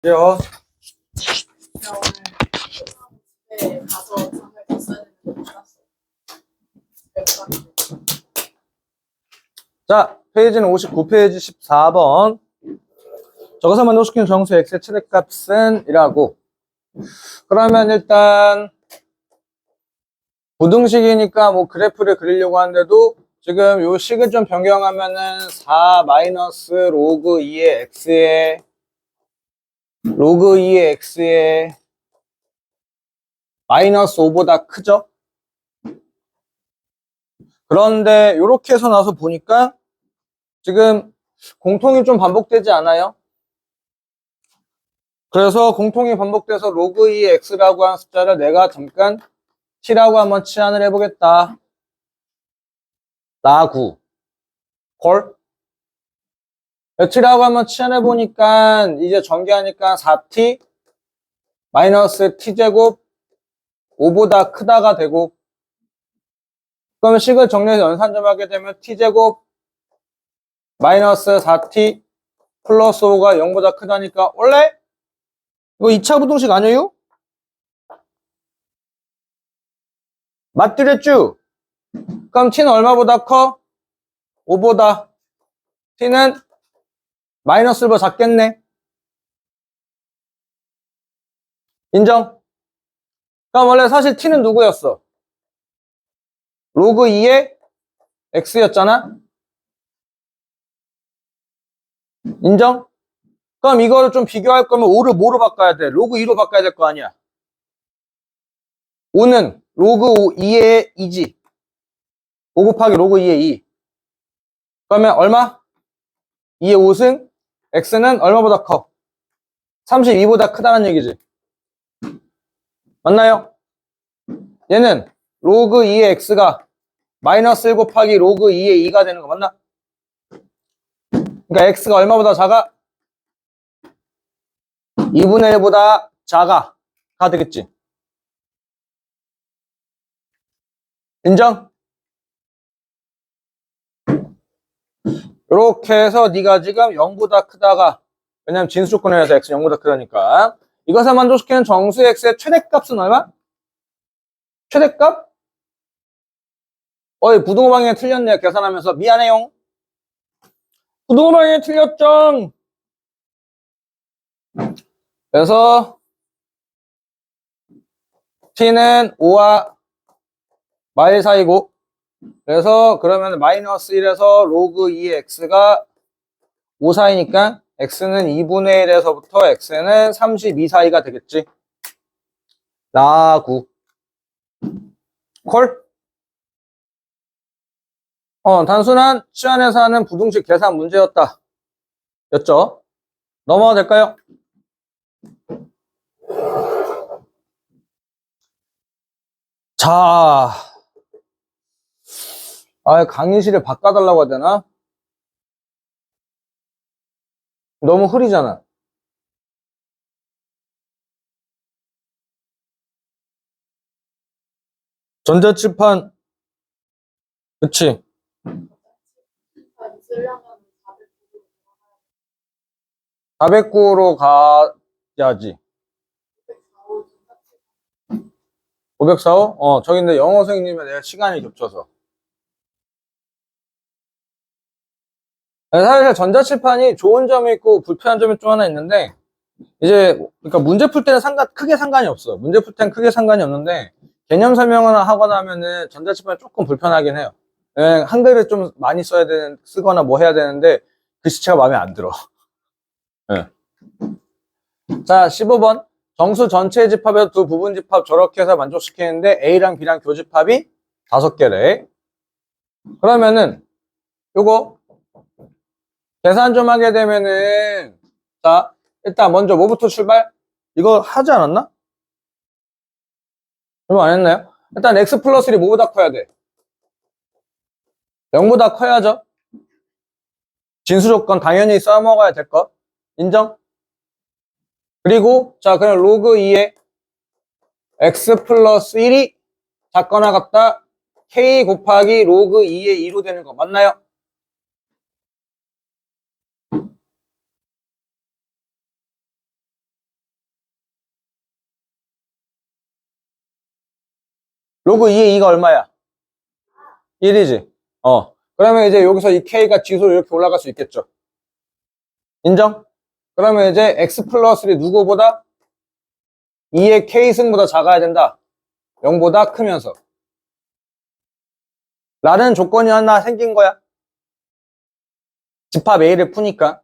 요. 나 오늘 집에 가서 잠을 잤어야 되는데 못 잤어. 자, 페이지는 59페이지 14번. 저것을 만족시키는 정수 x의 최대값은 이라고. 그러면 일단 부등식이니까 뭐 그래프를 그리려고 하는데도 지금 요 식을 좀 변경하면은 4 마이너스 로그 2의 x의 로그 2의 x의 마이너스 5보다 크죠? 그런데 이렇게 해서 나서 보니까 지금 공통이 좀 반복되지 않아요? 그래서 공통이 반복돼서 로그 2 x라고 하는 숫자를 내가 잠깐 t라고 한번 치환을 해보겠다. 라구 콜 t라고 한번 치환해보니까 이제 전개하니까 4t 마이너스 t제곱 5보다 크다가 되고, 그러면 식을 정리해서 연산점하게 되면 t제곱 마이너스 4t 플러스 5가 0보다 크다니까 원래 이거 2차 부등식 아니에요? 맞드렸죠? 그럼 t는 얼마보다 커? 5보다. t는 마이너스 1보다 작겠네. 인정? 그럼 원래 사실 t는 누구였어? 로그 2의 x였잖아? 인정? 그럼 이거를 좀 비교할 거면 5를 뭐로 바꿔야 돼? 로그 2로 바꿔야 될 거 아니야. 5는 로그 2의 2지. 5 곱하기 로그 2의 2. 그러면 얼마? 2의 5승? x는 얼마보다 커? 32보다 크다는 얘기지. 맞나요? 얘는 로그 2의 x가 마이너스 1 곱하기 로그 2의 2가 되는 거 맞나? 그러니까 x가 얼마보다 작아? 2분의 1보다 작아. 가 되겠지. 인정? 이렇게 해서 네가 지금 0보다 크다가, 왜냐면 진수 조건에서 x 0보다 크다니까, 이것을 만족시키는 정수 x의 최대값은 얼마? 최대값? 어이, 부등호 방향이 틀렸네요. 계산하면서 미안해요. 부등호 방향이 틀렸죠. 그래서 t는 5와 마일 사이고, 그래서 그러면 마이너스 1에서 로그 2의 x가 5 사이니까 x는 2분의 1에서부터 x는 32 사이가 되겠지. 라구 콜? 단순한 치환해서 하는 부등식 계산 문제였다. 였죠? 넘어가도 될까요? 자, 강의실을 바꿔달라고 해야 되나? 너무 흐리잖아. 전자칠판, 그치? 있으려면 409로 가야지. 545? 저기 근데 영어 선생님이 내가 시간이 겹쳐서. 사실 전자칠판이 좋은 점이 있고 불편한 점이 좀 하나 있는데, 이제, 그러니까 문제 풀 때는 크게 상관이 없어. 문제 풀 때는 크게 상관이 없는데, 개념 설명을 하거나 하면은 전자칠판이 조금 불편하긴 해요. 한글을 좀 많이 쓰거나 뭐 해야 되는데, 글씨체가 마음에 안 들어. 네. 자, 15번. 정수 전체 집합에서 두 부분 집합 저렇게 해서 만족시키는데 A랑 B랑 교집합이 5개래. 그러면은 요거 계산 좀 하게 되면은, 자, 일단 먼저 뭐부터 출발? 이거 하지 않았나? 그럼 안 했나요? 일단 x 플러스 1이 뭐보다 커야 돼? 0보다 커야죠. 진수 조건 당연히 써먹어야 될 것. 인정? 그리고 자, 그럼 로그 2의 x 플러스 1이 작거나 같다 k 곱하기 로그 2의 2로 되는 거 맞나요? 로그 2의 2가 얼마야? 1이지. 그러면 이제 여기서 이 K가 지수로 이렇게 올라갈 수 있겠죠. 인정? 그러면 이제 X 플러스 1이 누구보다? 2의 K승보다 작아야 된다. 0보다 크면서. 라는 조건이 하나 생긴 거야. 집합 A를 푸니까.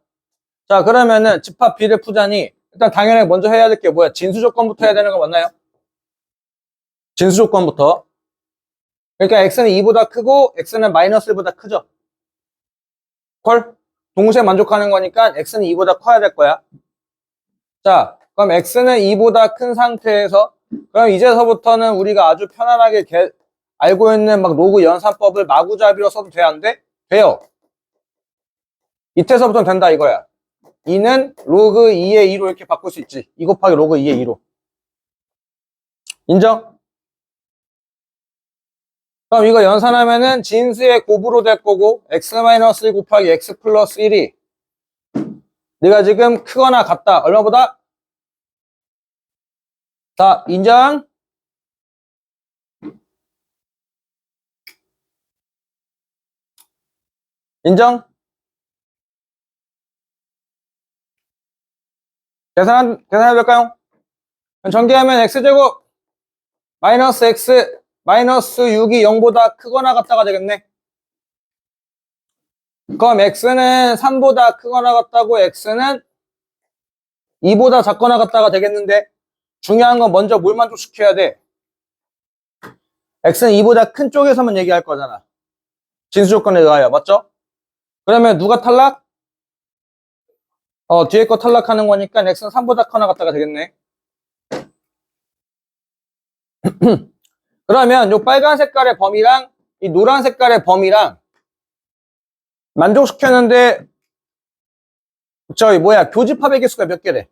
자, 그러면은 집합 B를 푸자니 일단 당연히 먼저 해야 될 게 뭐야? 진수 조건부터 해야 되는 거 맞나요? 진수 조건부터. 그러니까 X는 2보다 크고 X는 마이너스 1보다 크죠. 콜? 동시에 만족하는 거니까 X는 2보다 커야 될 거야. 자, 그럼 X는 2보다 큰 상태에서 그럼 이제서부터는 우리가 아주 편안하게 알고 있는 막 로그 연산법을 마구잡이로 써도 돼, 안 돼? 돼요. 이때서부터는 된다 이거야. 2는 로그 2의 2로 이렇게 바꿀 수 있지. 2 곱하기 로그 2의 2로. 인정? 그럼 이거 연산하면은 진수의 곱으로 될 거고 x-1 곱하기 x 플러스 1이 네가 지금 크거나 같다. 얼마보다? 자, 인정? 인정? 계산해볼까요? 전개하면 x제곱 마이너스 x 마이너스 6이 0보다 크거나 같다가 되겠네. 그럼 x는 3보다 크거나 같다고 x는 2보다 작거나 같다가 되겠는데 중요한 건 먼저 뭘 만족시켜야 돼? x는 2보다 큰 쪽에서만 얘기할 거잖아. 진수 조건에 의하여. 맞죠? 그러면 누가 탈락? 뒤에 거 탈락하는 거니까 x는 3보다 크거나 같다가 되겠네. 그러면 요 빨간 색깔의 범위랑 이 노란 색깔의 범위랑 만족시켰는데 교집합의 개수가 몇 개래?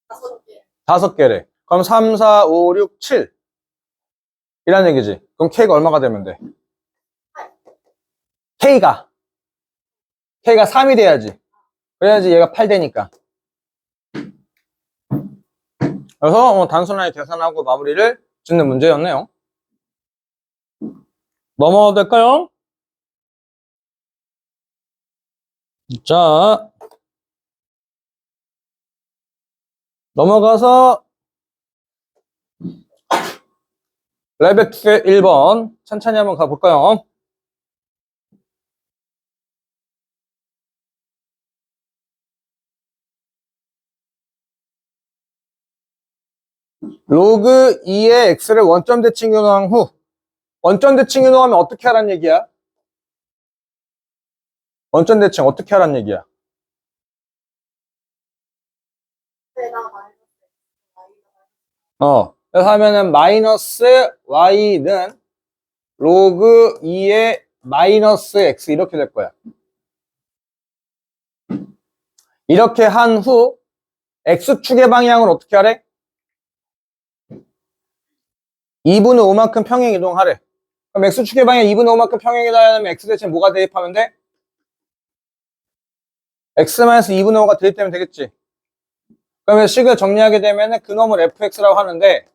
5개. 5개래. 그럼 3, 4, 5, 6, 7 이란 얘기지. 그럼 K가 얼마가 되면 돼? K가 3이 돼야지. 그래야지 얘가 8 되니까. 그래서 단순하게 계산하고 마무리를 짓는 문제였네요. 넘어가도 될까요? 자, 넘어가서 레벨 1번 천천히 한번 가볼까요? 로그 2의 x를 원점 대칭 이동한 후 원점 대칭 이동하면 어떻게 하란 얘기야? 원점 대칭 어떻게 하란 얘기야? 그래서 하면은 마이너스 y는 로그 2의 마이너스 x 이렇게 될 거야. 이렇게 한 후 x축의 방향을 어떻게 하래? 2분의 5만큼 평행 이동하래. 그럼 x축의 방향 2분의 5만큼 평행 이동하려면 x 대신 뭐가 대입하면 돼? x-2분의 5가 대입되면 되겠지. 그러면 식을 정리하게 되면 그놈을 fx라고 하는데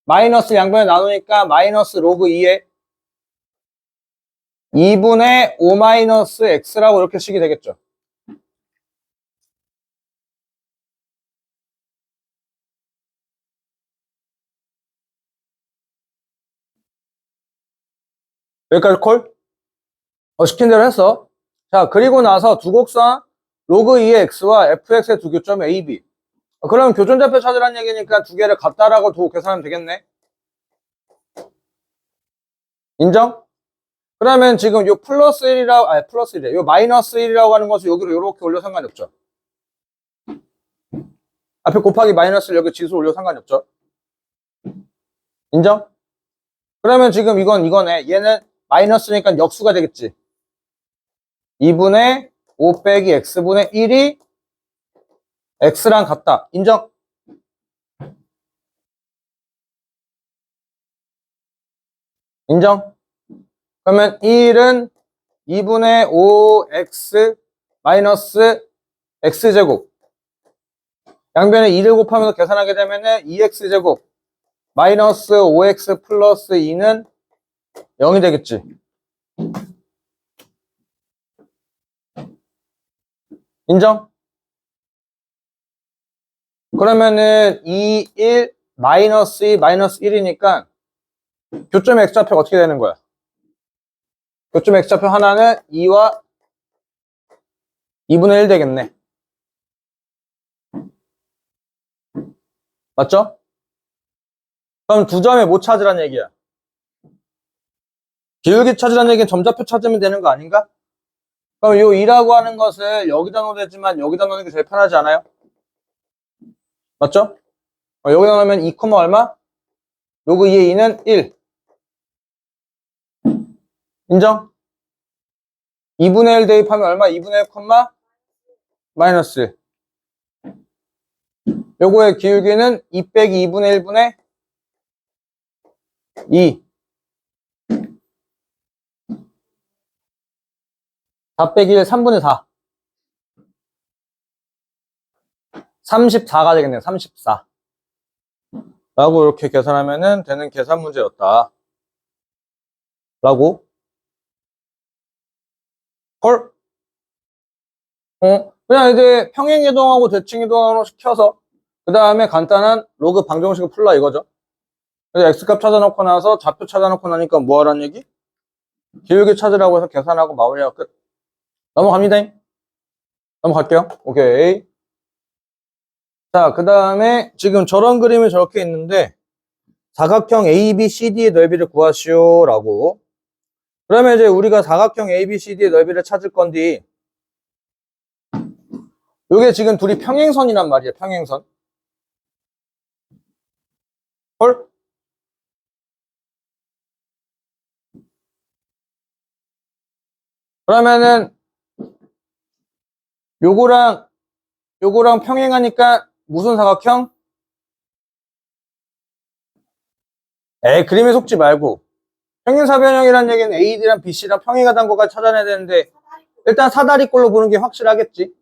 마이너스 양변에 나누니까 마이너스 로그 2에 2분의 5 마이너스 x라고 이렇게 식이 되겠죠. 여기까지 콜? 시킨 대로 했어. 자, 그리고 나서 두 곡선 로그 2의 x와 fx의 두 교점 a, b. 그럼 교점좌표 찾으라는 얘기니까 두 개를 같다라고 두고 계산하면 되겠네. 인정? 그러면 지금 요 플러스 1이라고, 플러스 1이래. 요 마이너스 1이라고 하는 것을 여기로 이렇게 올려 상관이 없죠. 앞에 곱하기 마이너스를 여기 지수 올려 상관이 없죠. 인정? 그러면 지금 이거네. 얘는 마이너스니까 역수가 되겠지. 2분의 5 빼기 x분의 1이 x랑 같다. 인정? 인정? 그러면 1은 2분의 5x 마이너스 x제곱. 양변에 2를 곱하면서 계산하게 되면 2x제곱 마이너스 5x 플러스 2는 0이 되겠지. 인정? 그러면은 2, 1, 마이너스 2, 마이너스 1이니까 교점 x좌표가 어떻게 되는 거야? 교점 x좌표 하나는 2와 2분의 1 되겠네. 맞죠? 그럼 두 점에 뭐 찾으란 얘기야? 기울기 찾으란 얘기는 점좌표 찾으면 되는 거 아닌가? 그럼 요 2라고 하는 것을 여기다 넣어도 되지만 여기다 넣는 게 제일 편하지 않아요? 맞죠? 여기다 넣으면 2, 얼마? 요거 2의 2는 1. 인정? 2분의 1 대입하면 얼마? 2분의 1, 마이너스 1. 요거의 기울기는 2 빼기 2분의 1분의 2. 4 빼기 1, 3분의 4. 34가 되겠네요. 34. 라고 이렇게 계산하면은 되는 계산 문제였다. 라고. 헐? 그냥 이제 평행이동하고 대칭이동으로 시켜서 그 다음에 간단한 로그 방정식을 풀라 이거죠. 그래서 x값 찾아놓고 나서 좌표 찾아놓고 나니까 뭐 하라는 얘기? 기울기 찾으라고 해서 계산하고 마무리하고 끝. 넘어갑니다. 넘어갈게요. 오케이. 자, 그 다음에 지금 저런 그림이 저렇게 있는데 사각형 ABCD의 넓이를 구하시오 라고. 그러면 이제 우리가 사각형 ABCD의 넓이를 찾을 건데 요게 지금 둘이 평행선이란 말이에요. 평행선. 헐? 그러면은 요거랑 평행하니까 무슨 사각형? 그림에 속지 말고 평행사변형이라는 얘기는 AD랑 BC랑 평행하다는 것까지 찾아내야 되는데 일단 사다리꼴로 보는 게 확실하겠지.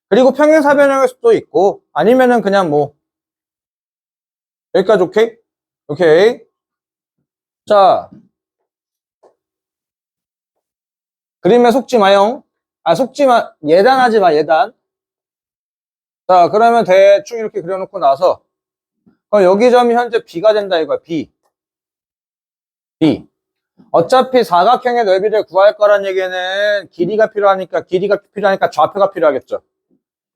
그리고 평행사변형일 수도 있고 아니면은 그냥 뭐 여기까지 오케이? 오케이. 자, 그림에 속지 마용. 속지 마. 예단하지 마. 예단. 자, 그러면 대충 이렇게 그려놓고 나서 그럼 여기 점이 현재 B가 된다 이거야. B. 어차피 사각형의 넓이를 구할 거란 얘기는 길이가 필요하니까 좌표가 필요하겠죠.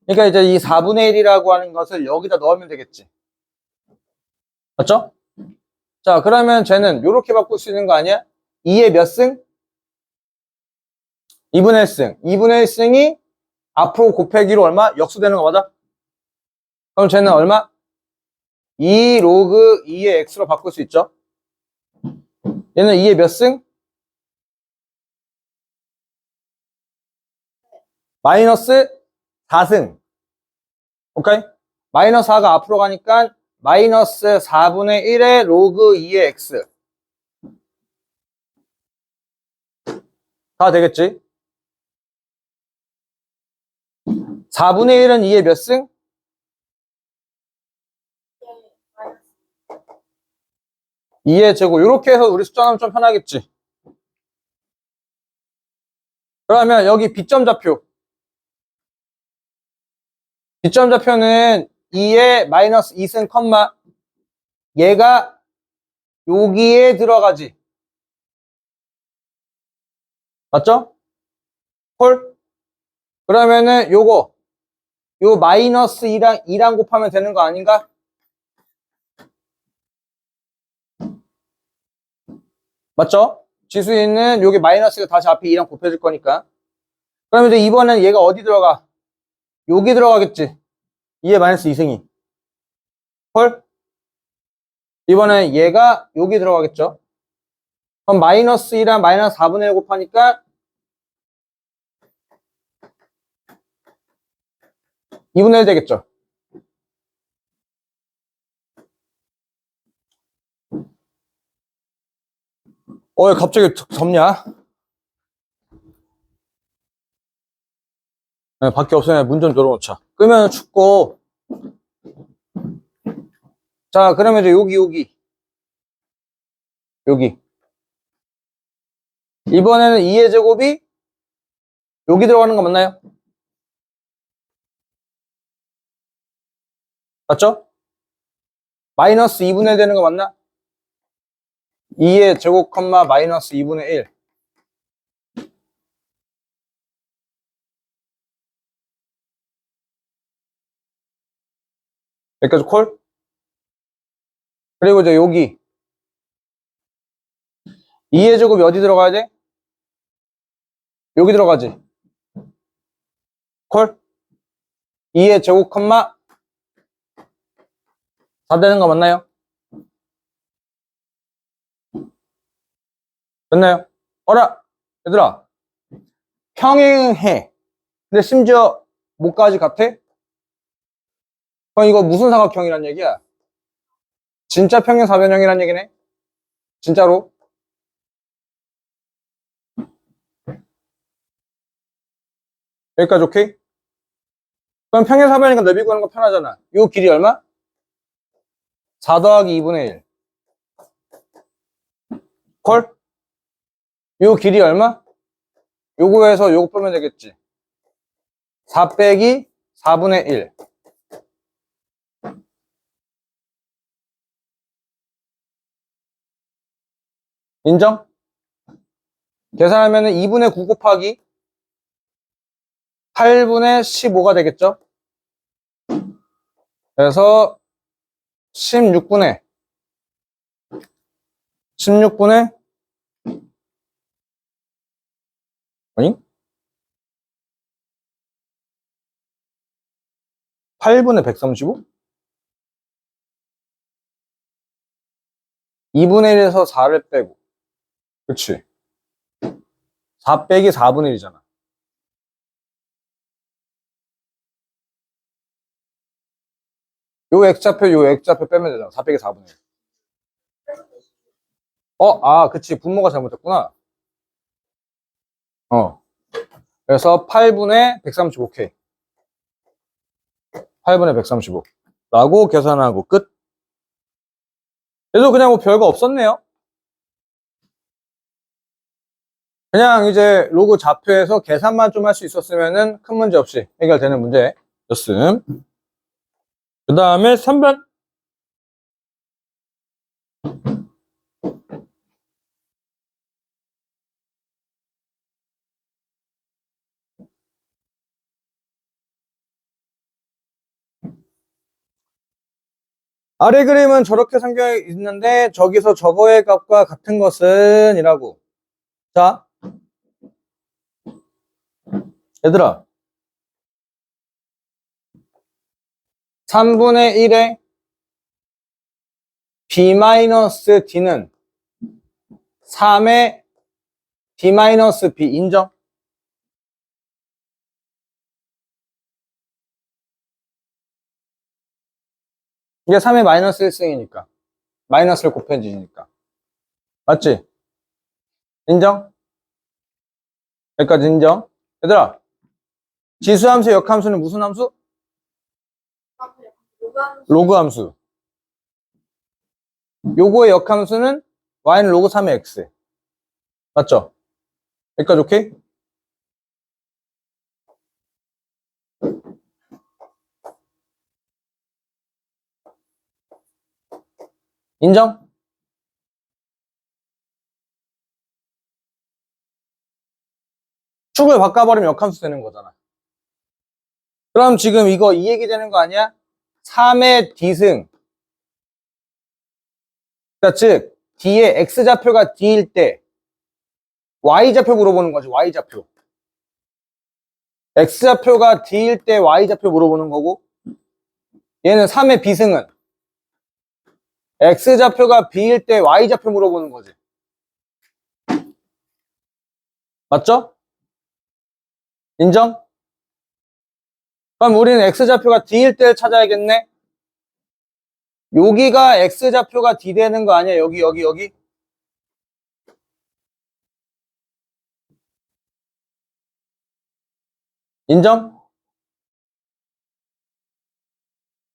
그러니까 이제 이 4분의 1이라고 하는 것을 여기다 넣으면 되겠지. 맞죠? 자, 그러면 쟤는 이렇게 바꿀 수 있는 거 아니야? 2의 몇 승? 2분의 1승. 2분의 1승이 앞으로 곱하기로 얼마? 역수되는 거 맞아? 그럼 쟤는 얼마? 2 로그 2의 x로 바꿀 수 있죠? 얘는 2의 몇 승? 마이너스 4승. 오케이? 마이너스 4가 앞으로 가니까 마이너스 4분의 1의 로그 2의 x. 다 되겠지? 4분의 1은 2의 몇 승? 2의 제곱. 이렇게 해서 우리 숫자하면 좀 편하겠지? 그러면 여기 B점 좌표. B점 좌표는 2의 마이너스 2승 컴마 얘가 여기에 들어가지. 맞죠? 콜? 그러면은 요거 요 마이너스 2랑 곱하면 되는 거 아닌가? 맞죠? 지수있는 여기 마이너스가 다시 앞에 2랑 곱해질 거니까. 그러면 이제 이번엔 얘가 어디 들어가? 여기 들어가겠지. 2의 마이너스 2승이. 헐? 이번엔 얘가 여기 들어가겠죠. 그럼 마이너스 2랑 마이너스 4분의 1 곱하니까 2분의 1 되겠죠. 왜 갑자기 덥냐? 네, 밖에 없으면 문 좀 열어놓자. 끄면 춥고. 자, 그러면 이제 여기. 여기. 이번에는 2의 제곱이 여기 들어가는 거 맞나요? 맞죠? 마이너스 2분의 1 되는 거 맞나? 2의 제곱 컴마 마이너스 2분의 1. 여기까지 콜? 그리고 이제 여기 2의 제곱이 어디 들어가야 돼? 여기 들어가지. 콜? 2의 제곱 컴마 4 되는 거 맞나요? 됐나요? 어라! 얘들아, 평행해. 근데 심지어 뭐까지 같아? 그럼 이거 무슨 삼각형이란 얘기야? 진짜 평행 사변형이란 얘기네? 진짜로? 여기까지 오케이? 그럼 평행 사변이니까 넓이 구하는 거 편하잖아. 요 길이 얼마? 4 더하기 2분의 1. 콜? 요 길이 얼마? 요거에서 요거 빼면 되겠지. 4 빼기 4분의 1. 인정? 계산하면 2분의 9 곱하기 8분의 15가 되겠죠? 그래서 16분의 아니? 8분의 135? 2분의 1에서 4를 빼고. 그치? 4 빼기 4분의 1이잖아. 요 X좌표 빼면 되잖아. 4 빼기 4분의 1. 그치. 분모가 잘못됐구나. 그래서 8분의 135, 오케이. 8분의 135. 라고 계산하고 끝. 그래서 그냥 뭐 별거 없었네요. 그냥 이제 로그 좌표에서 계산만 좀 할 수 있었으면은 큰 문제 없이 해결되는 문제였음. 그 다음에 3번. 아래 그림은 저렇게 생겨 있는데 저기서 저거의 값과 같은 것은 이라고. 자, 얘들아, 3분의 1의 b-d는 3의 d-b 인정? 이게 3의 마이너스 1승이니까 마이너스를 곱해지니까 맞지? 인정? 여기까지 인정? 얘들아, 지수함수의 역함수는 무슨 함수? 로그 함수. 요거의 역함수는 y는 로그 3의 x. 맞죠? 여기까지 오케이? 인정? 축을 바꿔버리면 역함수 되는 거잖아. 그럼 지금 이거 이 얘기 되는 거 아니야? 3의 d승. 그러니까 즉 D의 X좌표가 D일 때 Y좌표 물어보는 거지. Y좌표. X좌표가 D일 때 Y좌표 물어보는 거고, 얘는 3의 B승은 X좌표가 B일 때 Y좌표 물어보는 거지. 맞죠? 인정? 그럼 우리는 X좌표가 D일 때를 찾아야겠네. 여기가 X좌표가 D 되는 거 아니야? 여기. 인정?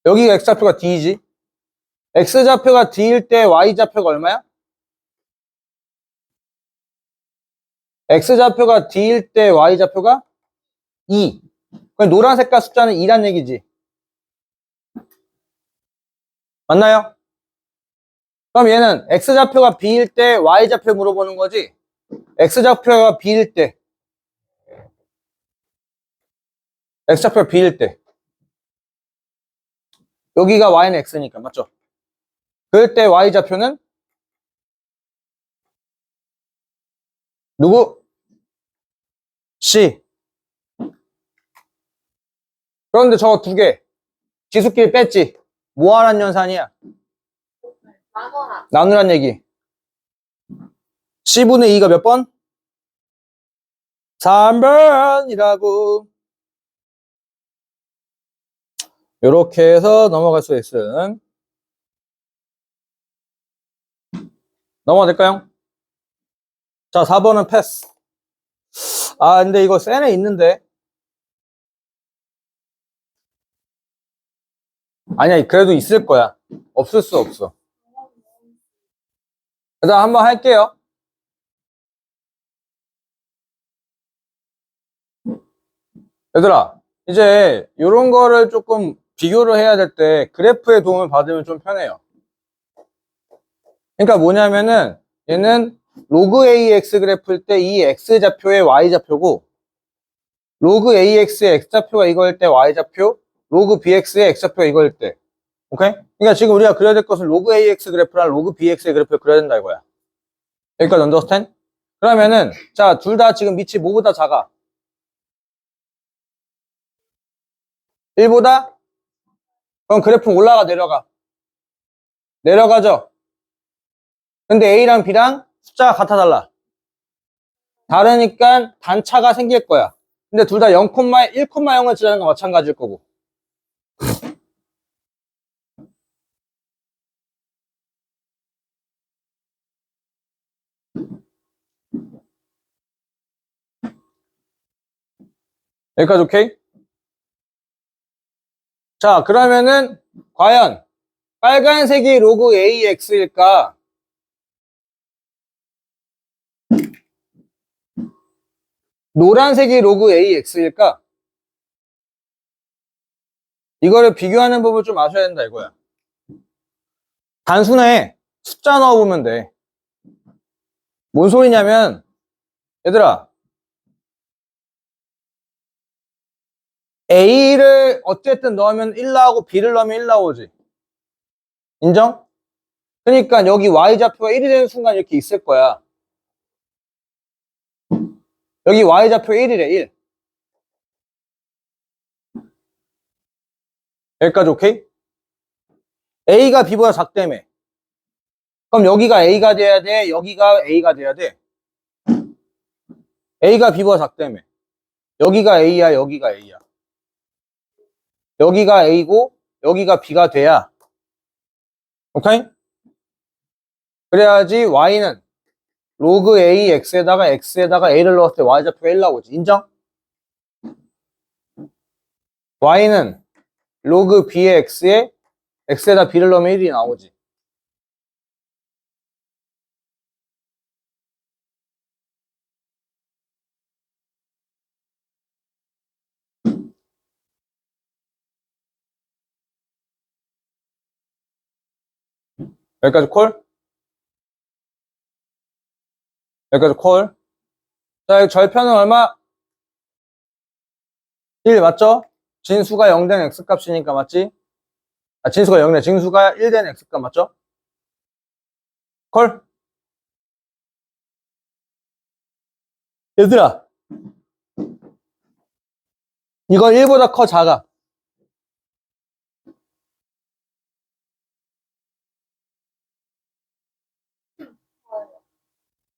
여기가 X좌표가 D이지. X좌표가 D일 때 Y좌표가 얼마야? x좌표가 d일 때 y좌표가 2. 그럼 노란 색깔 숫자는 2란 얘기지. 맞나요? 그럼 얘는 x좌표가 b일 때 y좌표 물어보는 거지. x좌표가 b일 때, x좌표가 b일 때 여기가 y는 x니까 맞죠? 그럴 때 y좌표는 누구? c. 그런데 저거 두 개 지수끼리 뺐지. 뭐하란 연산이야? 나눠라. 나누란 얘기. c분의 2가 몇 번? 3번이라고. 요렇게 해서 넘어갈 수 있음. 넘어가 될까요? 자, 4번은 패스. 아, 근데 이거 센에 있는데. 아니야, 그래도 있을 거야. 없을 수 없어. 일단 한번 할게요. 얘들아, 이제 이런 거를 조금 비교를 해야 될 때 그래프의 도움을 받으면 좀 편해요. 그러니까 뭐냐면은 얘는 로그 AX 그래프일 때 이 X좌표의 Y좌표고 로그 AX의 X좌표가 이거일 때 Y좌표, 로그 BX의 X좌표가 이거일 때. 오케이? 그러니까 지금 우리가 그려야 될 것은 로그 AX 그래프랑 로그 BX의 그래프를 그려야 된다 이거야. 여기까지 언더스탠? 그러면은 자, 둘 다 지금 밑이 뭐보다 작아? 1보다? 그럼 그래프 올라가 내려가? 내려가죠? 근데 A랑 B랑 숫자가 같아 달라. 다르니까 단차가 생길 거야. 근데 둘 다 1,0을 지라는 건 마찬가지일 거고. 여기까지 오케이? 자, 그러면은 과연 빨간색이 로그 AX일까? 노란색이 로그 AX일까? 이거를 비교하는 법을 좀 아셔야 된다 이거야. 단순해. 숫자 넣어보면 돼. 뭔 소리냐면 얘들아 A를 어쨌든 넣으면 1 나오고 B를 넣으면 1 나오지. 인정? 그러니까 여기 Y좌표가 1이 되는 순간 이렇게 있을 거야. 여기 Y좌표 1이래 1. 여기까지 오케이? A가 B보다 작다며. 그럼 여기가 A가 돼야 돼? 여기가 A가 돼야 돼? A가 B보다 작다며. 여기가 A야, 여기가 A야. 여기가 A고 여기가 B가 돼야. 오케이? 그래야지 Y는 로그 A X에다가 A를 넣었을 때 Y좌표가 1 나오지. 인정? Y는 로그 B의 X에다 B를 넣으면 1이 나오지. 여기까지 콜? 여기까지 콜? 자, 여기 절편은 얼마? 1 맞죠? 진수가 0 된 X값이니까 맞지? 아, 진수가 0이네. 진수가 1 된 X값 맞죠? 콜? 얘들아, 이건 1보다 커, 작아?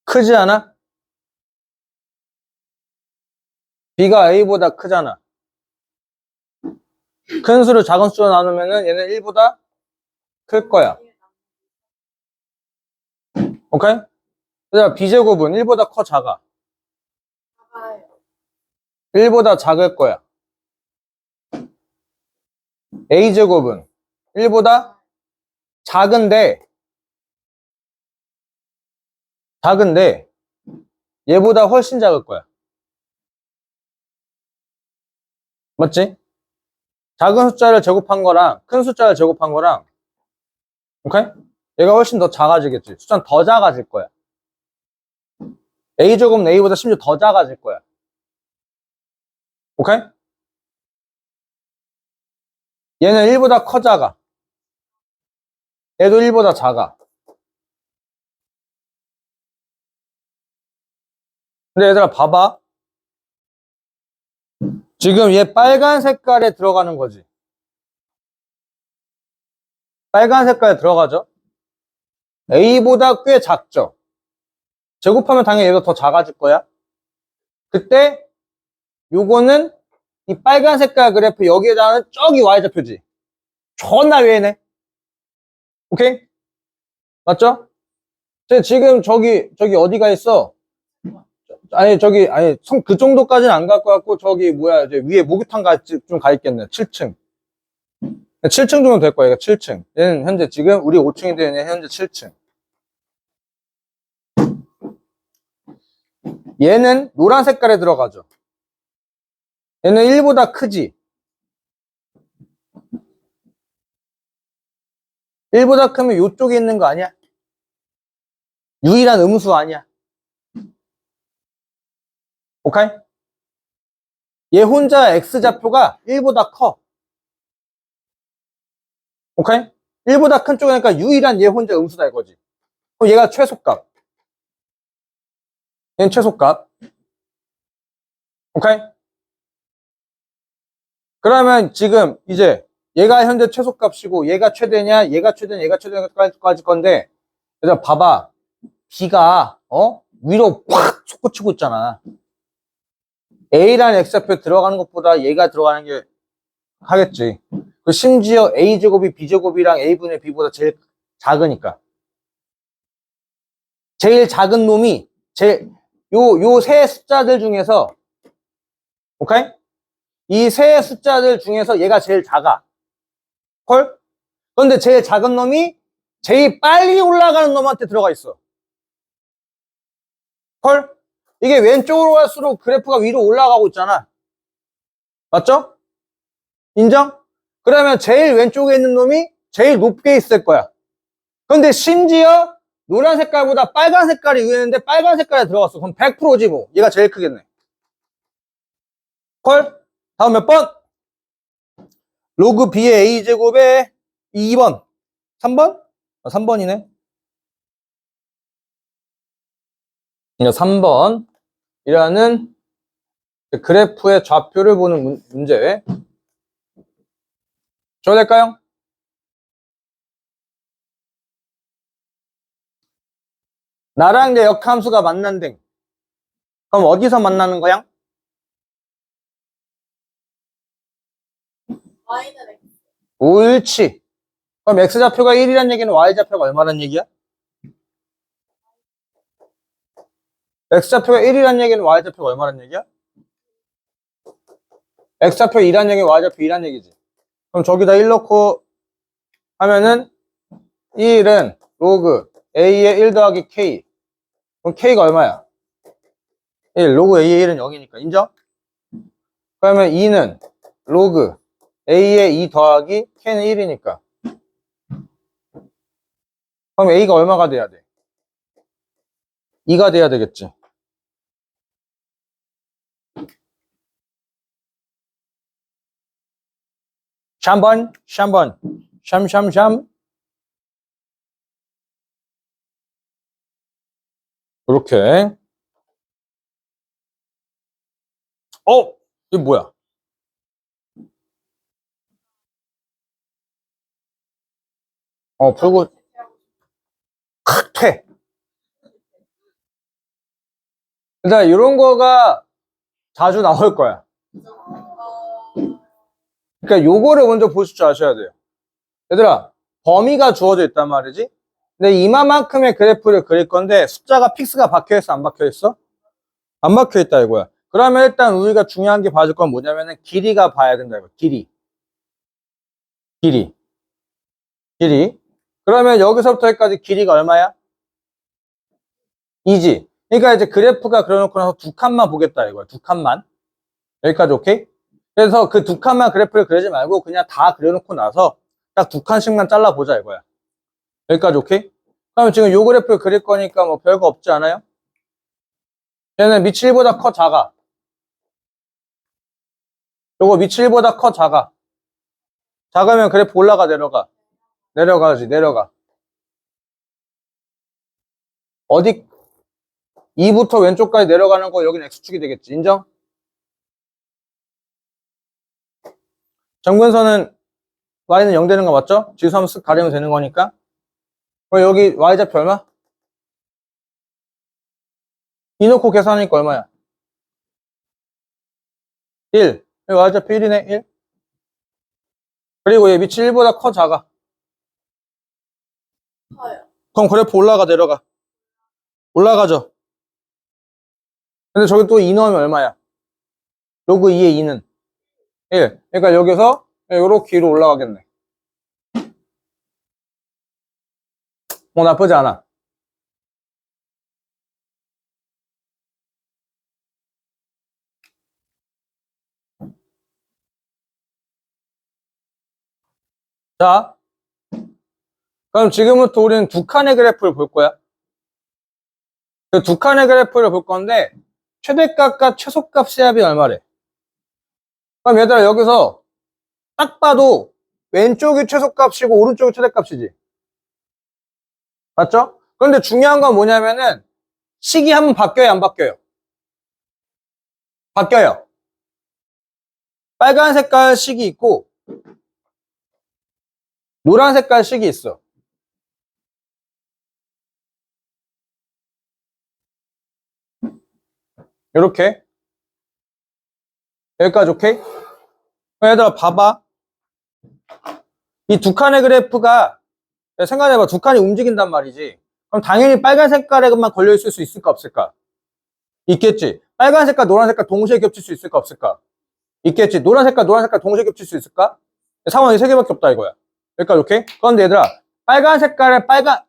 크지 않아? B가 A보다 크잖아. 큰 수를 작은 수로 나누면은 얘는 1보다 클 거야. 오케이? 그래서 B제곱은 1보다 커, 작아? 작아요. 1보다 작을 거야. A제곱은 1보다 작은데 얘보다 훨씬 작을 거야. 맞지? 작은 숫자를 제곱한 거랑 큰 숫자를 제곱한 거랑, 오케이? 얘가 훨씬 더 작아지겠지. 숫자는 더 작아질 거야. A제곱은 A보다 심지어 더 작아질 거야. 오케이? 얘는 1보다 커, 작아. 얘도 1보다 작아. 근데 얘들아 봐봐. 지금 얘 빨간 색깔에 들어가는 거지. 빨간 색깔에 들어가죠? A보다 꽤 작죠? 제곱하면 당연히 얘도 더 작아질 거야. 그때 요거는 이 빨간 색깔 그래프 여기에다는 저기 Y좌표지. 존나 위에네. 오케이? 맞죠? 지금 저기 어디가 있어? 아니 그 정도까지는 안 갈 것 같고 저기 뭐야 이제 위에 목욕탕 좀 가 있겠네. 7층. 7층 정도 될 거야. 7층. 얘는 현재 지금 우리 5층인데 얘는 현재 7층. 얘는 노란 색깔에 들어가죠. 얘는 1보다 크지. 1보다 크면 이쪽에 있는 거 아니야? 유일한 음수 아니야? 오케이? 얘 혼자 X좌표가 1보다 커. 오케이? 1보다 큰 쪽이니까 유일한 얘 혼자 음수다 이거지. 그럼 얘가 최소값. 얘는 최소값. 오케이? 그러면 지금 이제 얘가 현재 최소값이고 얘가 최대냐, 얘가 최대냐, 얘가 최대냐까지 건데, 그래서 봐봐. B가 위로 확 솟구치고 있잖아. A라는 X좌표에 들어가는 것보다 얘가 들어가는 게 하겠지. 그 심지어 A제곱이 B제곱이랑 A분의 B보다 제일 작으니까. 제일 작은 놈이 요 세 숫자들 중에서, 오케이? 이 세 숫자들 중에서 얘가 제일 작아. 헐? 그런데 제일 작은 놈이 제일 빨리 올라가는 놈한테 들어가 있어. 헐? 이게 왼쪽으로 갈수록 그래프가 위로 올라가고 있잖아. 맞죠? 인정? 그러면 제일 왼쪽에 있는 놈이 제일 높게 있을 거야. 그런데 심지어 노란 색깔보다 빨간 색깔이 위에 있는데 빨간 색깔에 들어갔어. 그럼 100%지 뭐. 얘가 제일 크겠네. 헐? 다음 몇 번? 로그 B의 A제곱의 2번. 3번? 3번이네. 3번이라는 그래프의 좌표를 보는 문제. 줘야 될까요? 나랑 내 역함수가 만난대. 그럼 어디서 만나는 거야? Y는 X. 옳지. 그럼 X좌표가 1이란 얘기는 Y좌표가 얼마란 얘기야? X좌표가 1이란 얘기는 Y좌표가 얼마란 얘기야? X좌표 2란 얘기는 Y좌표 2란 얘기지. 그럼 저기다 1 넣고 하면은 1은 로그 A의 1 더하기 K. 그럼 K가 얼마야? 1. 로그 A의 1은 0이니까. 인정? 그러면 2는 로그 A의 2 더하기 K는 1이니까. 그럼 A가 얼마가 돼야 돼? 2가 돼야 되겠지. 샴번, 샴. 이렇게. 이게 뭐야? 풀고, 퇴. 일단, 이런 거가 자주 나올 거야. 그러니까, 요거를 먼저 보실 줄 아셔야 돼요. 얘들아, 범위가 주어져 있단 말이지? 근데 이마만큼의 그래프를 그릴 건데, 숫자가 픽스가 박혀있어, 안 박혀있어? 안 박혀있다, 이거야. 그러면 일단 우리가 중요한 게 봐줄 건 뭐냐면은, 길이가 봐야 된다, 이거. 길이. 그러면 여기서부터 여기까지 길이가 얼마야? 2지. 그러니까 이제 그래프가 그려놓고 나서 두 칸만 보겠다 이거야. 두 칸만. 여기까지 오케이? 그래서 그 두 칸만 그래프를 그리지 말고 그냥 다 그려놓고 나서 딱 두 칸씩만 잘라보자 이거야. 여기까지 오케이? 그럼 지금 요 그래프를 그릴 거니까 뭐 별거 없지 않아요? 얘는 밑이 1보다 커 작아? 요거 밑이 1보다 커 작아? 작으면 그래프 올라가 내려가? 내려가지 내려가. 어디 2부터 왼쪽까지 내려가는 거 여기는 X축이 되겠지. 인정? 정근선은 Y는 0 되는 거 맞죠? 지수 한번 쓱 가리면 되는 거니까. 그럼 여기 Y좌표 얼마? 이 놓고 계산하니까 얼마야? 1. 여기 Y좌표 1이네. 1. 그리고 얘 밑이 1보다 커 작아? 커요. 그럼 그래프 올라가 내려가? 올라가죠. 근데 저기 또 2 넣으면 얼마야? 로그 2의 2는 1. 그러니까 여기서 요렇게 위로 올라가겠네. 뭐 나쁘지 않아. 자, 그럼 지금부터 우리는 두 칸의 그래프를 볼 거야. 그 두 칸의 그래프를 볼 건데 최대값과 최소값의 합이 얼마래? 그럼 얘들아 여기서 딱 봐도 왼쪽이 최소값이고 오른쪽이 최대값이지. 맞죠? 그런데 중요한 건 뭐냐면은 식이 한번 바뀌어요, 안 바뀌어요? 바뀌어요. 빨간 색깔 식이 있고 노란 색깔 식이 있어. 이렇게 여기까지 오케이? 그럼 얘들아 봐봐. 이 두 칸의 그래프가 생각해봐. 두 칸이 움직인단 말이지. 그럼 당연히 빨간 색깔에만 걸려있을 수 있을까 없을까? 있겠지. 빨간 색깔 노란 색깔 동시에 겹칠 수 있을까 없을까? 있겠지. 노란 색깔 동시에 겹칠 수 있을까? 상황이 세 개밖에 없다 이거야. 여기까지 오케이? 그런데 얘들아 빨간 색깔에 딱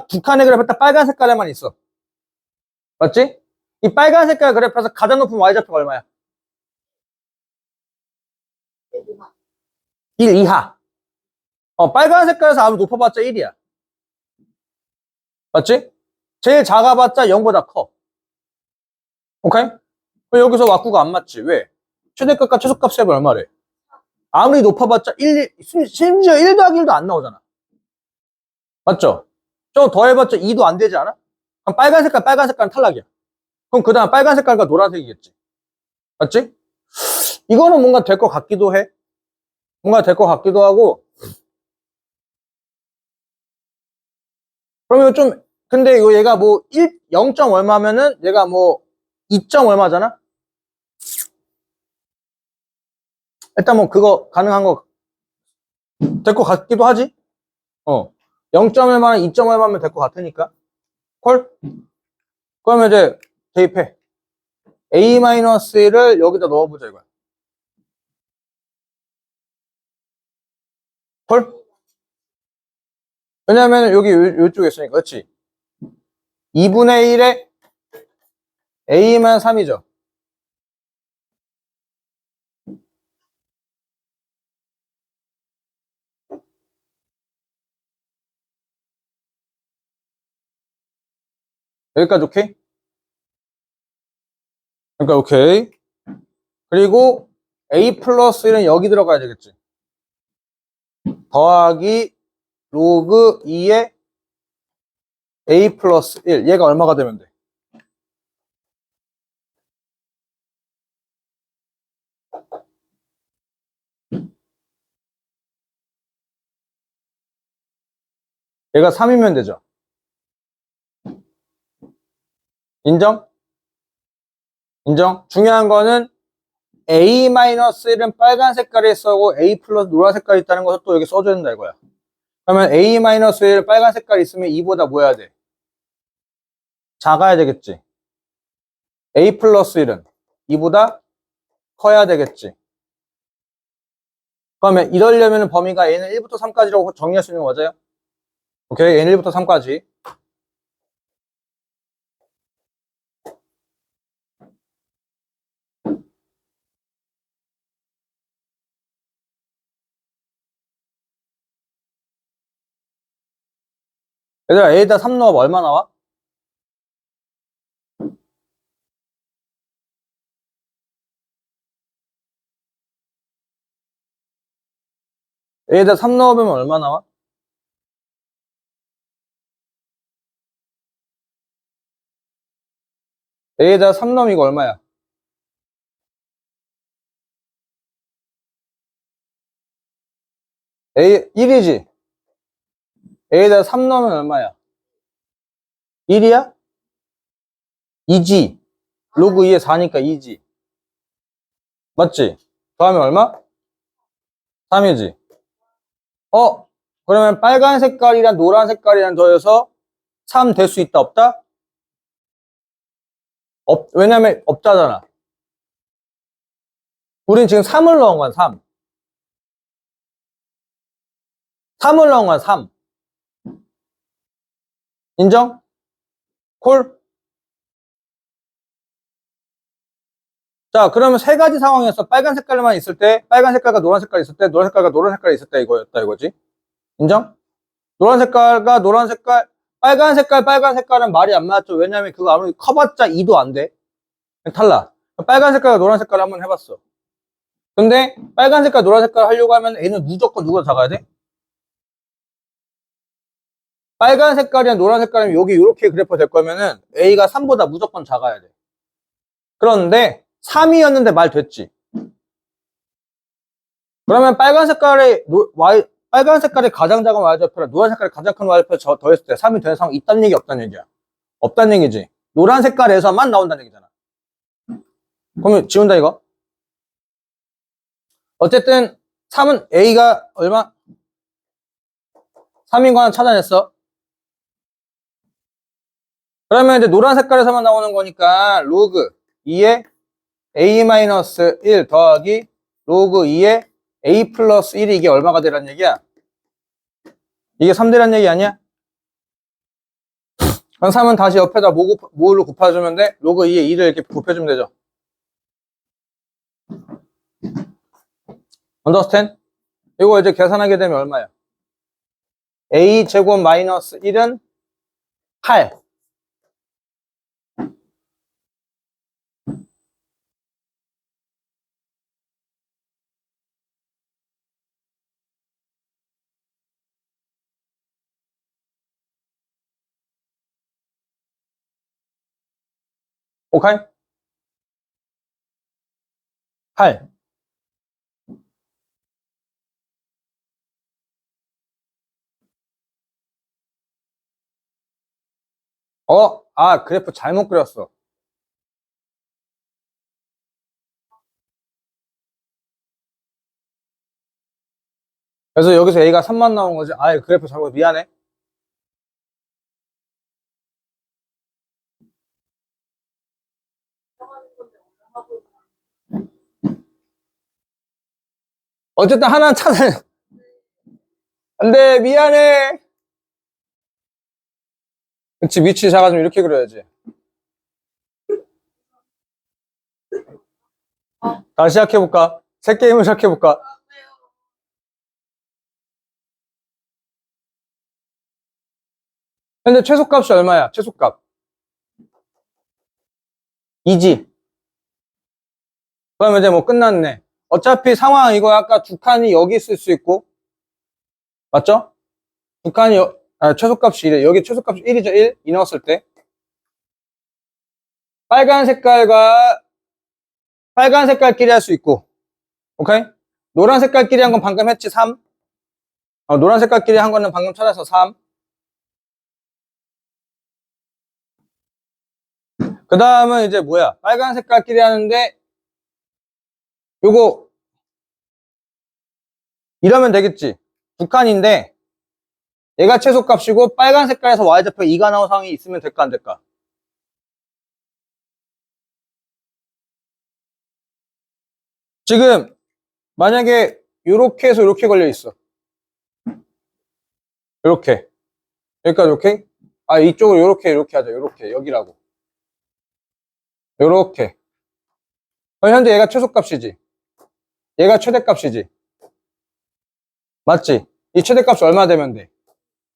두 칸의 그래프 딱 빨간 색깔에만 있어. 맞지? 이 빨간 색깔 그래프에서 가장 높은 Y좌표가 얼마야? 1 이하. 빨간 색깔에서 아무 높아봤자 1이야. 맞지? 제일 작아봤자 0보다 커. 오케이? 그럼 여기서 왁구가 안 맞지. 왜? 최대값과 최소값 합이 얼마래? 아무리 높아봤자 1, 심지어 1 더하기 1도 안 나오잖아. 맞죠? 좀 더해봤자 2도 안 되지 않아? 그럼 빨간 색깔은 탈락이야. 그럼 그 다음 빨간 색깔과 노란색이겠지. 맞지? 이거는 뭔가 될 것 같기도 해. 뭔가 될 것 같기도 하고. 그러면 좀, 근데 이거 얘가 뭐 0. 얼마면은 얘가 뭐 2. 얼마잖아? 일단 뭐 그거 가능한 거 될 것 같기도 하지? 0. 얼마나 2. 얼마면 될 것 같으니까. 콜? 그러면 이제 대입해. A-1을 여기다 넣어보자 이거야. 콜? 왜냐면 여기 요쪽에 있으니까. 그렇지? 2분의 1에 A만 3이죠. 여기까지 오케이? 그러니까 오케이. 그리고 A 플러스 1은 여기 들어가야 되겠지. 더하기 로그 2의 A 플러스 1. 얘가 얼마가 되면 돼? 얘가 3이면 되죠. 인정? 인정? 중요한 거는 A-1은 빨간 색깔에 써고 A 플러스 노란 색깔이 있다는 것을 또 여기 써줘야 된다 이거야. 그러면 A-1 빨간 색깔이 있으면 2보다 뭐 해야 돼? 작아야 되겠지. A 플러스 1은 2보다 커야 되겠지. 그러면 이러려면 범위가 A는 1부터 3까지라고 정리할 수 있는 거 맞아요? 오케이, A는 1부터 3까지. 얘들아, A에다 3 넣으면 얼마 나와? A에다 3 넣으면 얼마 나와? A에다 3 넣으면 이거 얼마야? A 1이지? A에다 3 넣으면 얼마야? 1이야? 2지? 로그 2에 4니까 2지? 맞지? 더하면 얼마? 3이지? 그러면 빨간 색깔이랑 노란 색깔이랑 더해서 3 될 수 있다, 없다? 왜냐면 없다잖아. 우린 지금 3을 넣은 거야, 3. 3을 넣은 거야, 3. 인정? 콜? 자, 그러면 세 가지 상황이었어. 빨간 색깔만 있을 때, 빨간 색깔과 노란 색깔이 있을 때, 노란 색깔과 노란 색깔이 있을 때 이거였다, 이거지. 인정? 노란 색깔과 노란 색깔, 빨간 색깔은 말이 안 맞죠. 왜냐면 그거 아무리 커봤자 2도 안 돼. 탈락. 빨간 색깔과 노란 색깔을 한번 해봤어. 근데 빨간 색깔, 노란 색깔 하려고 하면 A는 무조건 누가 작아야 돼? 빨간 색깔이랑 노란 색깔이면 여기 이렇게 그래프 될 거면은 A가 3보다 무조건 작아야 돼. 그런데 3이었는데 말 됐지. 그러면 빨간 색깔이 가장 작은 y좌표랑 노란 색깔이 가장 큰 y좌표 더했을 때 3이 되는 상황이 있다는 얘기 없다는 얘기야. 없다는 얘기지. 노란 색깔에서만 나온다는 얘기잖아. 그러면 지운다 이거. 어쨌든 3은 A가 얼마? 3인 거 하나 찾아냈어. 그러면 이제 노란 색깔에서만 나오는 거니까 로그 2에 A-1 더하기 로그 2에 A 플러스 1이 이게 얼마가 되란 얘기야? 이게 3되란 얘기 아니야? 그럼 3은 다시 옆에다 뭐로 곱해주면 돼? 로그 2에 2를 이렇게 곱해주면 되죠. 언더스탠? 이거 이제 계산하게 되면 얼마야? A 제곱 마이너스 1은 8. 오케이? 8. 그래프 잘못 그렸어. 그래서 여기서 A가 3만 나온 거지. 그래프 잘못, 미안해. 어쨌든 하나는 찾아. 안 돼, 미안해. 그치, 위치 작아지면 이렇게 그려야지. 다시 시작해볼까? 새 게임을 시작해볼까? 현재 최소값이 얼마야? 최소값. 2지. 그러면 이제 뭐 끝났네. 어차피 상황 이거 아까 두 칸이 여기 있을 수 있고, 맞죠? 두 칸이, 최소값이 1에, 여기 최소값이 1이죠, 1? 2 넣었을 때. 빨간 색깔끼리 할 수 있고, 오케이? 노란 색깔끼리 한 건 방금 했지, 3. 노란 색깔끼리 한 거는 방금 찾아서 3. 그 다음은 이제 뭐야? 빨간 색깔끼리 하는데, 요거, 이러면 되겠지. 두 칸인데, 얘가 최소값이고, 빨간 색깔에서 y좌표 2가 나온 상황이 있으면 될까, 안 될까? 지금, 만약에, 요렇게 해서 요렇게 걸려 있어. 요렇게. 여기까지 오케이? 이쪽으로 요렇게 하자. 요렇게. 여기라고. 요렇게. 현재 얘가 최소값이지. 얘가 최대값이지. 맞지? 이 최대값이 얼마 되면 돼?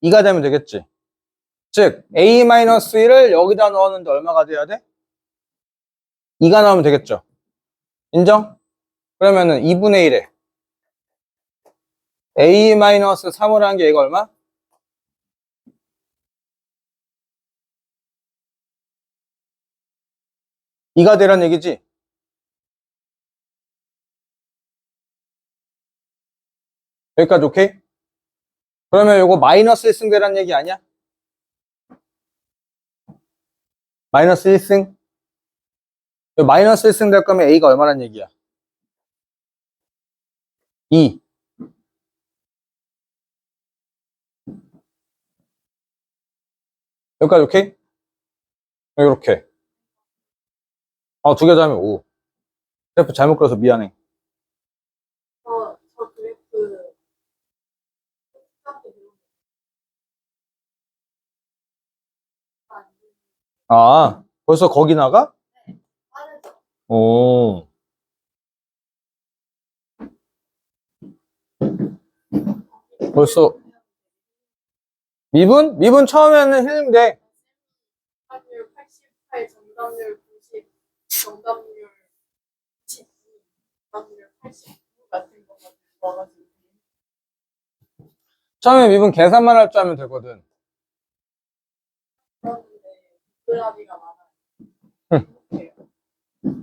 2가 되면 되겠지. 즉 a-1을 여기다 넣었는데 얼마가 돼야 돼? 2가 나오면 되겠죠. 인정? 그러면은 2분의 1에 a-3을 한 게 얘가 얼마? 2가 되란 얘기지? 여기까지 오케이? 그러면 요거 마이너스 1승 되란 얘기 아니야? 마이너스 1승? 마이너스 1승 될 거면 a가 얼마란 얘기야? 2. 여기까지 오케이? 이렇게. 두 개 더하면 5. 그래프 잘못 그려서 미안해. 저 그래프 똑같게 배우는 거 벌써 거기 나가? 빠르죠? 오. 벌써 미분? 미분 처음에는 힐링돼. 확률 88, 정답률 90, 정답률 12, 정답률 89 같은 거가 와가지고 처음에 미분 계산만 할 줄 알면 되거든. 그런데 동그라미가 많아요.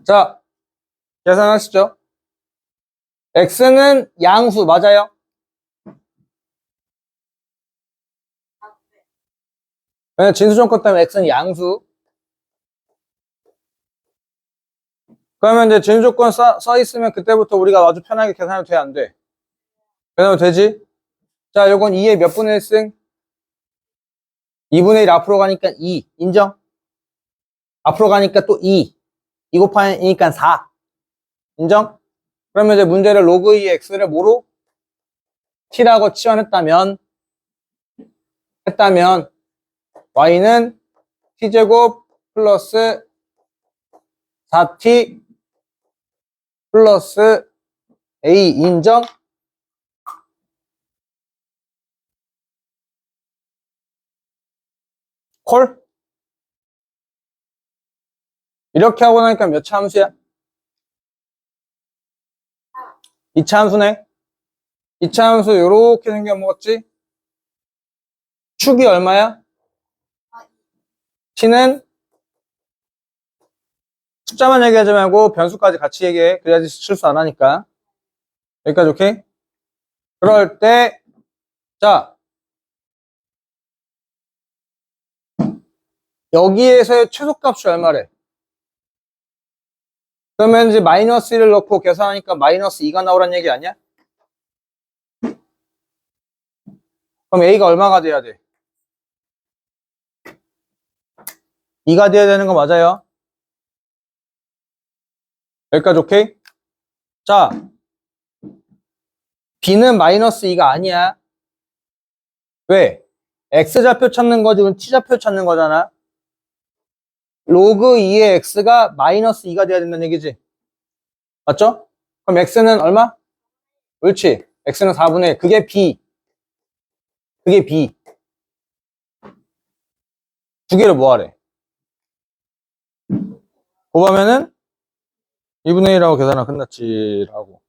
자, 계산하시죠. x는 양수 맞아요? 왜냐면 진수 조건 때문에 x는 양수. 그러면 이제 진수 조건 써 있으면 그때부터 우리가 아주 편하게 계산해도 돼, 안 돼? 계산해도 되지? 자, 요건 2의 몇 분의 1승? 2분의 1 앞으로 가니까 2. 인정? 앞으로 가니까 또 2. 2 곱하니까 4. 인정? 그러면 이제 문제를 로그 2의 x를 뭐로? t라고 치환했다면 y는 t제곱 플러스 4t 플러스 a 인정? 콜? 이렇게 하고 나니까 몇 차 함수야? 2차 함수네. 2차 함수 요렇게 생겨 먹었지? 축이 얼마야? t는 숫자만 얘기하지 말고 변수까지 같이 얘기해. 그래야지 실수 안 하니까. 여기까지 오케이? 그럴 때, 자, 여기에서의 최소값이 얼마래? 그러면 이제 마이너스 1을 넣고 계산하니까 마이너스 2가 나오란 얘기 아니야? 그럼 a가 얼마가 돼야 돼? 2가 돼야 되는 거 맞아요? 여기까지 오케이? 자, b는 마이너스 2가 아니야. 왜? x좌표 찾는 거지, 그럼 t좌표 찾는 거잖아. 로그 2의 x가 마이너스 2가 돼야 된다는 얘기지. 맞죠? 그럼 x는 얼마? 그렇지. x는 4분의 1. 그게 b. 그게 b. 두 개를 뭐 하래? 곱하면은 2분의 1하고 계산하면 끝났지라고.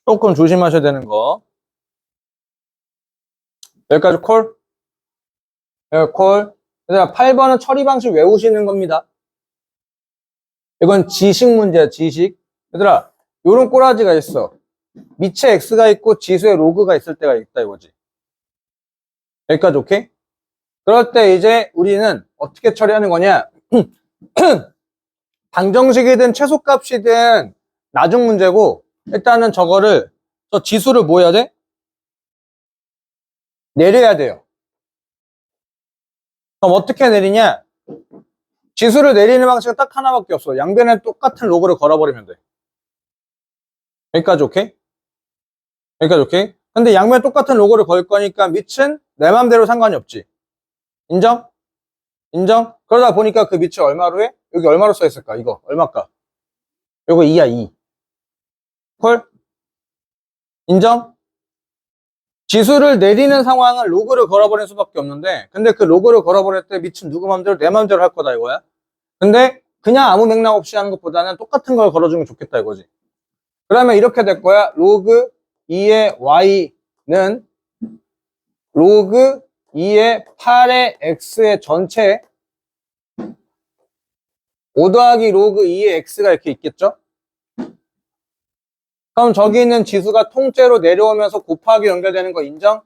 조금 조심하셔야 되는 거. 여기까지 콜? 여기 콜. 얘들아, 8번은 처리 방식 외우시는 겁니다. 이건 지식 문제야, 지식. 얘들아, 요런 꼬라지가 있어. 밑에 x가 있고 지수에 로그가 있을 때가 있다 이거지. 여기까지 오케이? 그럴 때 이제 우리는 어떻게 처리하는 거냐? 방정식이든 최소값이든 나중 문제고, 일단은 저거를, 저 지수를 뭐 해야 돼? 내려야 돼요. 그럼 어떻게 내리냐? 지수를 내리는 방식은 딱 하나밖에 없어. 양변에 똑같은 로그를 걸어버리면 돼. 여기까지 오케이? 여기까지 오케이? 근데 양변에 똑같은 로그를 걸 거니까 밑은 내 맘대로 상관이 없지. 인정? 인정? 그러다 보니까 그 밑을 얼마로 해? 여기 얼마로 써 있을까? 이거 얼마까? 요거 2야 2. 콜? 인정? 지수를 내리는 상황은 로그를 걸어버릴 수밖에 없는데, 근데 그 로그를 걸어버릴 때 미친 누구 맘대로 내 맘대로 할 거다 이거야. 근데 그냥 아무 맥락 없이 하는 것보다는 똑같은 걸 걸어주면 좋겠다 이거지. 그러면 이렇게 될 거야. 로그 2의 y는 로그 2의 8의 x의 전체 5 더하기 로그 2의 x가 이렇게 있겠죠? 그럼 저기 있는 지수가 통째로 내려오면서 곱하기 연결되는 거 인정?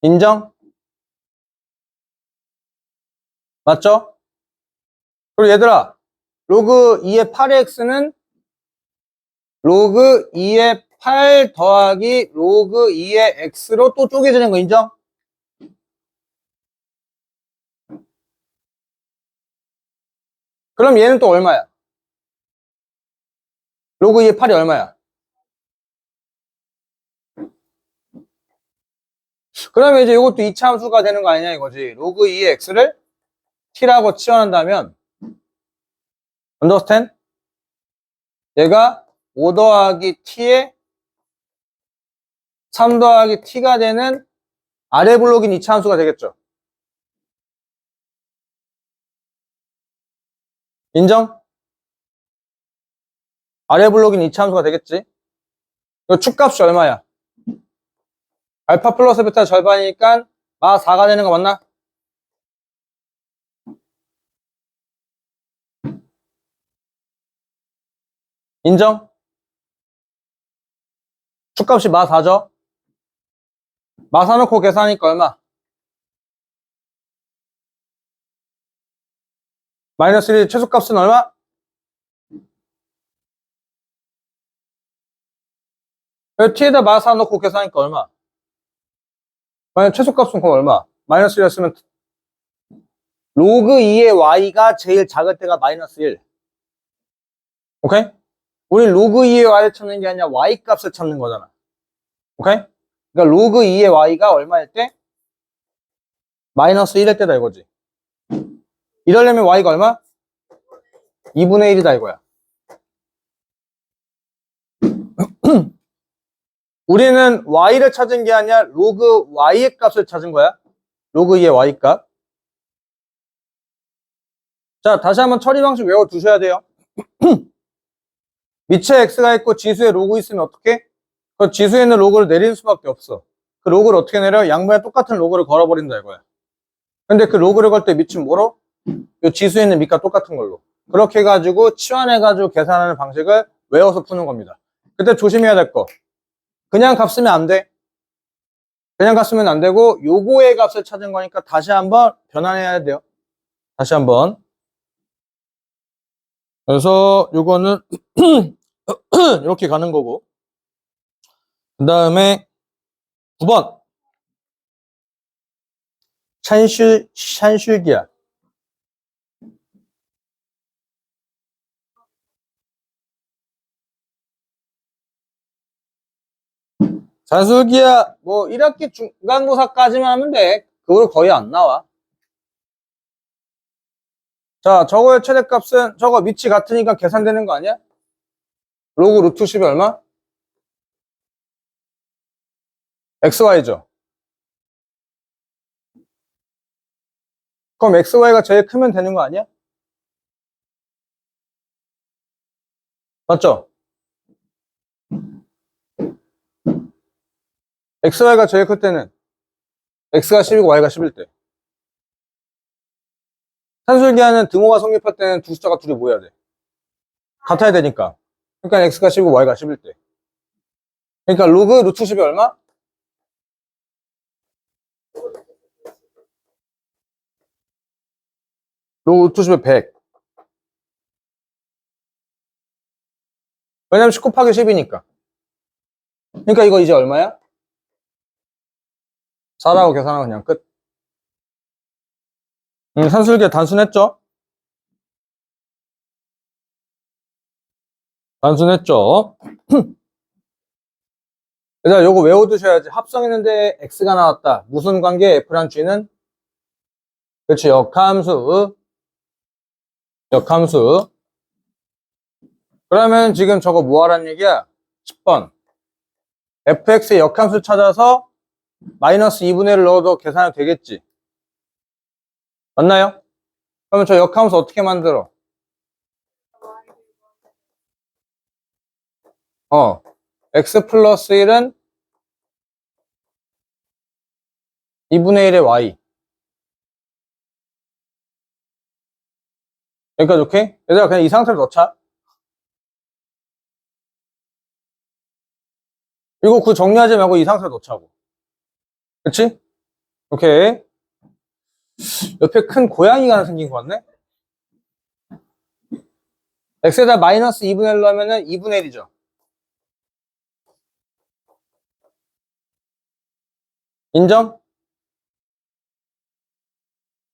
인정? 맞죠? 그리고 얘들아, 로그 2의 8의 x는 로그 2의 8 더하기 로그 2의 x로 또 쪼개지는 거 인정? 그럼 얘는 또 얼마야? 로그 2의 8이 얼마야? 그러면 이제 이것도 이차 함수가 되는 거 아니냐 이거지. 로그 2의 x를 t라고 치환한다면 understand? 얘가 5 더하기 t에 3 더하기 t가 되는 아래 블록인 이차 함수가 되겠죠. 인정? 아래 블록인 이차 함수가 되겠지. 그 축값이 얼마야? 알파 플러스 베타 절반이니까 마 4가 되는 거 맞나? 인정? 축값이 마 4죠? 마 4 놓고 계산하니까 얼마? 마이너스 1 최소값은 얼마? t에다 마 4 놓고 계산하니까 얼마? 만약 최소값은 그럼 얼마? 마이너스 1이었으면 로그 2의 y가 제일 작을 때가 마이너스 1. 오케이? 우리 로그 2의 y를 찾는 게 아니라 y 값을 찾는 거잖아. 오케이? 그러니까 로그 2의 y가 얼마일 때? 마이너스 1일 때다 이거지. 이러려면 y가 얼마? 2분의 1이다 이거야. 우리는 y를 찾은 게 아니라 로그 y의 값을 찾은 거야. 로그 2의 y 값. 자, 다시 한번 처리 방식 외워두셔야 돼요. 밑에 x가 있고 지수에 로그 있으면 어떻게? 그 지수에 있는 로그를 내리는 수밖에 없어. 그 로그를 어떻게 내려? 양변에 똑같은 로그를 걸어버린다 이거야. 근데 그 로그를 걸 때 밑은 뭐로? 이 지수에 있는 밑과 똑같은 걸로. 그렇게 해가지고 치환해가지고 계산하는 방식을 외워서 푸는 겁니다. 그때 조심해야 될 거. 그냥 값 쓰면 안 돼. 그냥 값 쓰면 안 되고 요거의 값을 찾은 거니까 다시 한번 변환해야 돼요. 다시 한번. 그래서 요거는 이렇게 가는 거고. 그 다음에 9번. 샨슐기야. 산술기야, 뭐, 1학기 중간고사까지만 하면 돼. 그걸 거의 안 나와. 자, 저거의 최대값은 저거 밑이 같으니까 계산되는 거 아니야? 로그 루트 10이 얼마? XY죠. 그럼 XY가 제일 크면 되는 거 아니야? 맞죠? XY가 제일 클 때는 X가 10이고 Y가 10일 때. 산술기하는 등호가 성립할 때는 두 숫자가 둘이 모여야 돼. 같아야 되니까. 그러니까 X가 10이고 Y가 10일 때. 그러니까 로그 루트 10이 얼마? 로그 루트 10이 100. 왜냐면 10 곱하기 10이니까. 그러니까 이거 이제 얼마야? 4라고 계산하면 그냥 끝. 산술기 단순했죠? 단순했죠? 그래서 요거 외워두셔야지. 합성했는데 X가 나왔다. 무슨 관계? F랑 G는? 그렇지. 역함수. 역함수. 그러면 지금 저거 뭐 하라는 얘기야? 10번. fx의 역함수 찾아서 마이너스 2분의 1을 넣어도 계산이 되겠지. 맞나요? 그러면 저 역함수 어떻게 만들어? x 플러스 1은 2분의 1의 y. 여기까지 오케이? 얘들아, 그냥 이 상태로 넣자. 이거 그 정리하지 말고 이 상태로 넣자고. 그치? 오케이. 옆에 큰 고양이가 하나 생긴 것 같네? x에다 마이너스 2분의 1로 하면은 2분의 1이죠. 인정?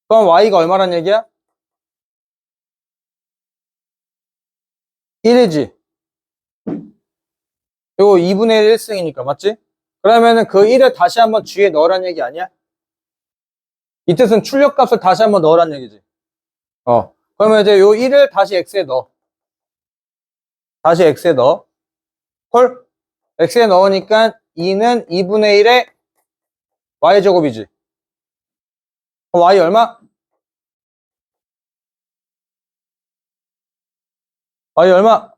그럼 y가 얼마란 얘기야? 1이지. 요거 2분의 1 1승이니까, 맞지? 그러면은 그 1을 다시 한번 뒤에 넣으란 얘기 아니야? 이 뜻은 출력값을 다시 한번 넣으란 얘기지. 그러면 이제 요 1을 다시 x에 넣어. 다시 x에 넣어. 콜? x에 넣으니까 2는 2분의 1의 y제곱이지. 그럼 y 얼마? y 얼마?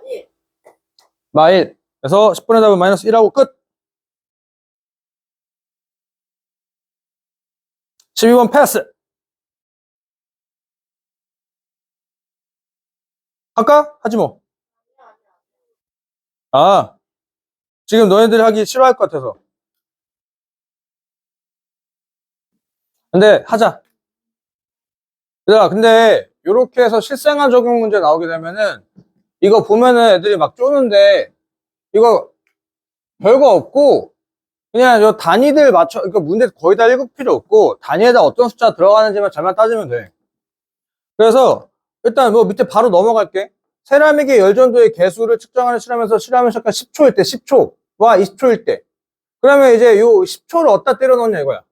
1. 마 1. 그래서 10분의 답은 마이너스 1하고 끝. 12번 패스. 할까? 하지 뭐. 아, 지금 너희들이 하기 싫어할 것 같아서. 근데 하자. 얘들아, 근데 요렇게 해서 실생활 적용 문제 나오게 되면은 이거 보면은 애들이 막 쪼는데 이거 별거 없고 그냥 요 단위들 맞춰, 그러니까 문제 거의 다 읽을 필요 없고 단위에다 어떤 숫자 들어가는지만 잘만 따지면 돼. 그래서 일단 뭐 밑에 바로 넘어갈게. 세라믹의 열전도의 개수를 측정하는 실험에서 실험을 시작한 10초일 때, 10초와 20초일 때. 그러면 이제 요 10초를 어디다 때려 넣냐 이거야.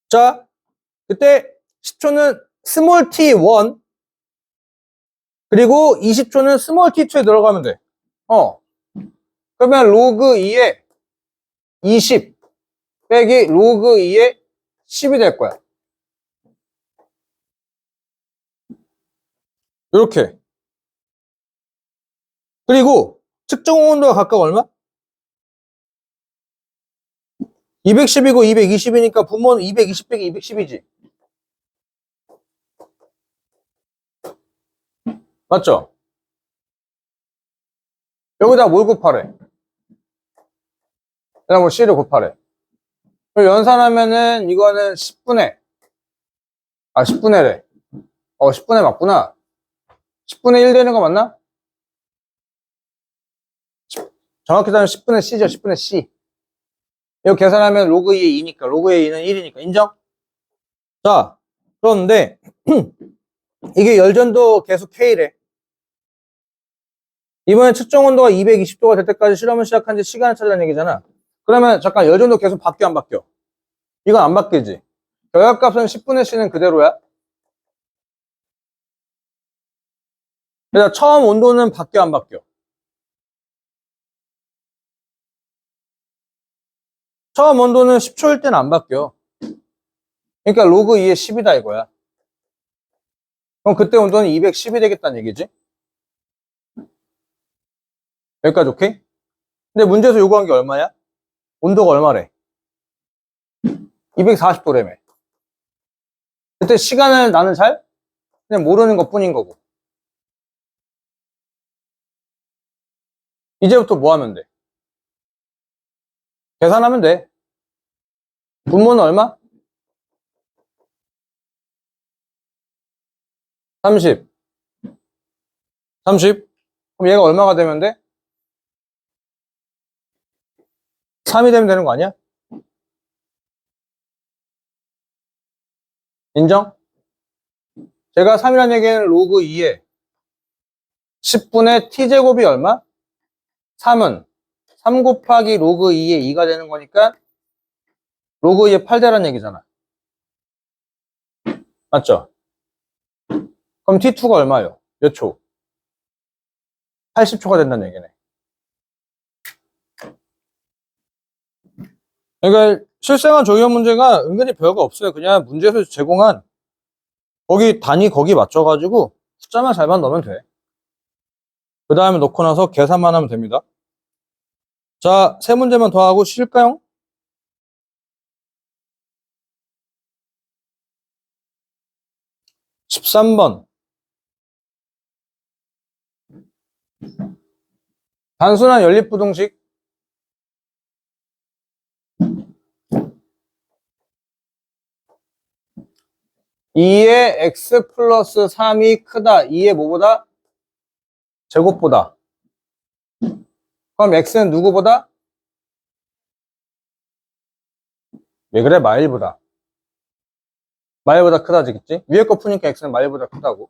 자, 그때 10초는 스몰 t1 그리고 20초는 스몰 t2에 들어가면 돼. 그러면 로그 2에 20 빼기 로그 2에 10이 될 거야. 이렇게. 그리고 측정 온도가 각각 얼마? 210이고 220이니까 분모는 220 빼기 210이지. 맞죠? 여기다 뭘 곱하래? 그다음 뭐 C를 곱하래. 연산하면은 이거는 10분의 10분의래. 10분의 맞구나. 10분의 1 되는 거 맞나? 정확히 따지면 10분의 C죠. 10분의 C. 이거 계산하면 로그 2의 2니까 로그 2의 2는 1이니까 인정? 자, 그런데 이게 열전도 계속 K래. 이번에 측정 온도가 220도가 될 때까지 실험을 시작한 지 시간을 찾으라는 얘기잖아. 그러면 잠깐 열전도 계속 바뀌어 안 바뀌어? 이건 안 바뀌지. 결합값은 10분의 C는 그대로야. 그래서 처음 온도는 바뀌어 안 바뀌어? 처음 온도는 10초일 때는 안 바뀌어. 그러니까 로그 2의 10이다 이거야. 그럼 그때 온도는 210이 되겠다는 얘기지. 여기까지 오케이? 근데 문제에서 요구한 게 얼마야? 온도가 얼마래? 240도래매. 그때 시간을 나는 잘 그냥 모르는 것 뿐인 거고. 이제부터 뭐 하면 돼? 계산하면 돼. 분모는 얼마? 30. 30. 그럼 얘가 얼마가 되면 돼? 3이 되면 되는 거 아니야? 인정? 제가 3이라는 얘기는 로그 2에 10분의 t제곱이 얼마? 3은 3 곱하기 로그 2의 2가 되는 거니까 로그 2의 8대란 얘기잖아. 맞죠? 그럼 T2가 얼마예요? 몇 초? 80초가 된다는 얘기네. 그러니까 실생활 조리원 문제가 은근히 별거 없어요. 그냥 문제에서 제공한 거기 단위 거기 맞춰가지고 숫자만 잘만 넣으면 돼. 그 다음에 넣고 나서 계산만 하면 됩니다. 자, 세 문제만 더 하고 쉴까요? 13번. 단순한 연립부등식. 2의 x 플러스 3이 크다. 2의 뭐보다? 제곱보다. 그럼 x는 누구보다? 왜 그래? 마일보다. 마일보다 크다지겠지? 위에 거 푸니까 x는 마일보다 크다고.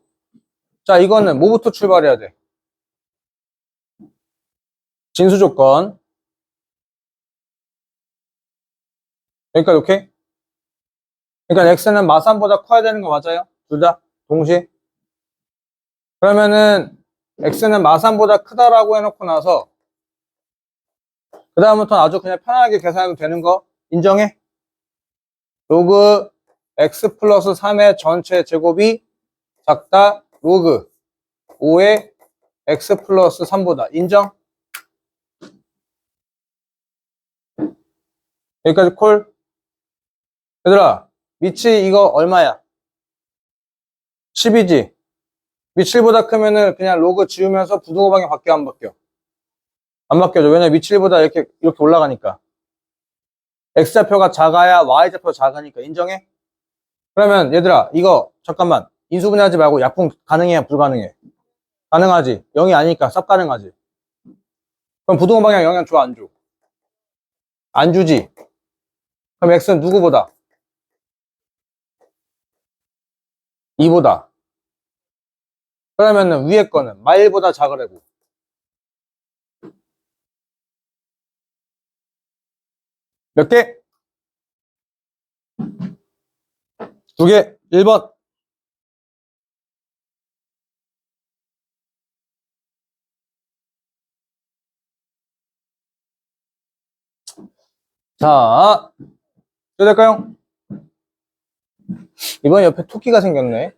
자, 이거는 뭐부터 출발해야 돼? 진수 조건. 여기까지 오케이? 그러니까 x는 마3보다 커야 되는 거 맞아요? 둘 다? 동시에? 그러면은 x는 마3보다 크다라고 해놓고 나서 그 다음부터는 아주 그냥 편하게 계산해도 되는 거 인정해? 로그 x 플러스 3의 전체 제곱이 작다. 로그 5의 x 플러스 3보다. 인정? 여기까지 콜? 얘들아, 밑이 이거 얼마야? 10이지? 밑 7보다 크면은 그냥 로그 지우면서 부등호 방향 바뀌어, 안 바뀌어? 안 바뀌어져. 왜냐면 밑 7보다 이렇게 올라가니까. x좌표가 작아야 y좌표가 작으니까. 인정해? 그러면 얘들아, 이거 잠깐만. 인수분해하지 말고 약분 가능해, 불가능해? 가능하지. 0이 아니니까 쌉 가능하지. 그럼 부등호 방향 영향 줘, 안 줘? 안 주지. 그럼 x는 누구보다? 2보다. 그러면은 위에 거는 마일보다 작으라고. 몇 개? 2개. 1번. 자, 또 될까요? 이번 옆에 토끼가 생겼네.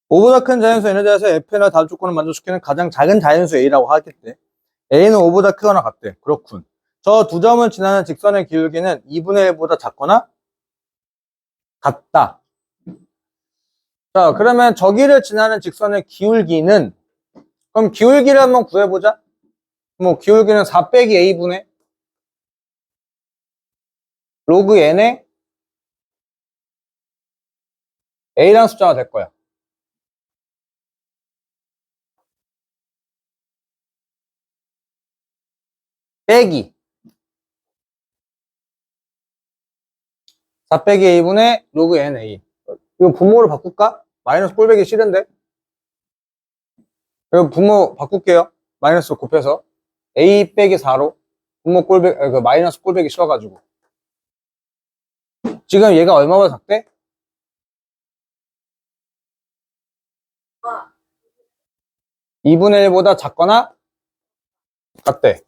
오보다 큰 자연수 n에 대해서 f나 다음 조건을 만족시키는 가장 작은 자연수 a라고 하겠대. a는 5보다 크거나 같대. 그렇군. 저 두 점을 지나는 직선의 기울기는 2분의 1보다 작거나 같다. 자, 그러면 저기를 지나는 직선의 기울기는, 그럼 기울기를 한번 구해보자. 뭐 기울기는 4 빼기 a분의 로그 n의 a라는 숫자가 될 거야. 빼기 4 빼기 a분의 로그 na. 이거 분모를 바꿀까? 마이너스 꼴배기 싫은데? 이거 분모 바꿀게요. 마이너스 곱해서 a 빼기 4로 분모 꼴배기, 그 마이너스 꼴배기 싫어가지고. 지금 얘가 얼마보다 작대? 2분의 1보다 작거나 같대.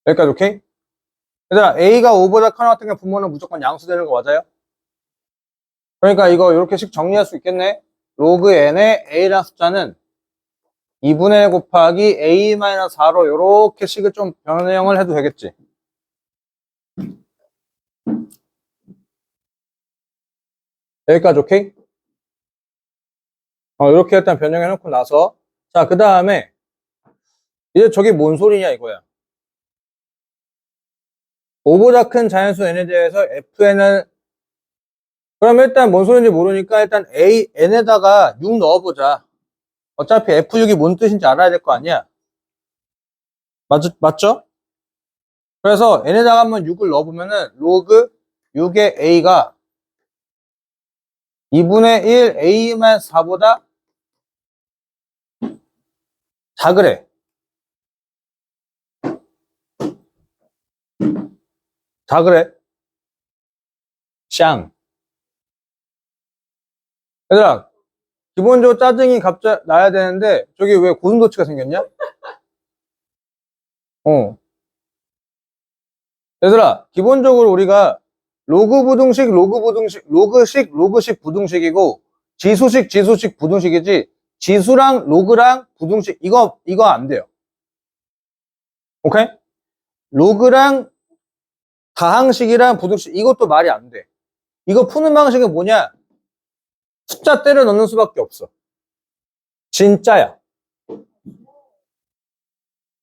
여기까지 오케이? 얘들아, a가 5보다 커나 같은 경우 분모는 무조건 양수되는 거 맞아요? 그러니까 이거 이렇게씩 정리할 수 있겠네. 로그 n의 a라는 숫자는 2분의 1 곱하기 a-4로 이렇게 식을 좀 변형을 해도 되겠지. 여기까지 오케이? 이렇게 일단 변형해 놓고 나서 자, 그 다음에 이제 저게 뭔 소리냐 이거야. 5보다 큰 자연수 n에 대해서 fn은 그럼 일단 뭔 소리인지 모르니까 일단 n에다가 6 넣어보자. 어차피 f6이 뭔 뜻인지 알아야 될 거 아니야. 맞죠? 그래서 n에다가 한번 6을 넣어보면은 로그 6의 a가 2분의 1 A-4보다 작으래. 작으래. 샹. 얘들아, 기본적으로 짜증이 갑자기 나야 되는데, 저기 왜 고슴도치가 생겼냐? 얘들아, 기본적으로 우리가 로그 부등식, 로그 부등식, 로그식 부등식이고, 지수식 부등식이지, 지수랑 로그랑 부등식, 이거 안 돼요. 오케이? 로그랑 다항식이랑 부등식, 이것도 말이 안 돼. 이거 푸는 방식은 뭐냐? 숫자 때려 넣는 수밖에 없어. 진짜야.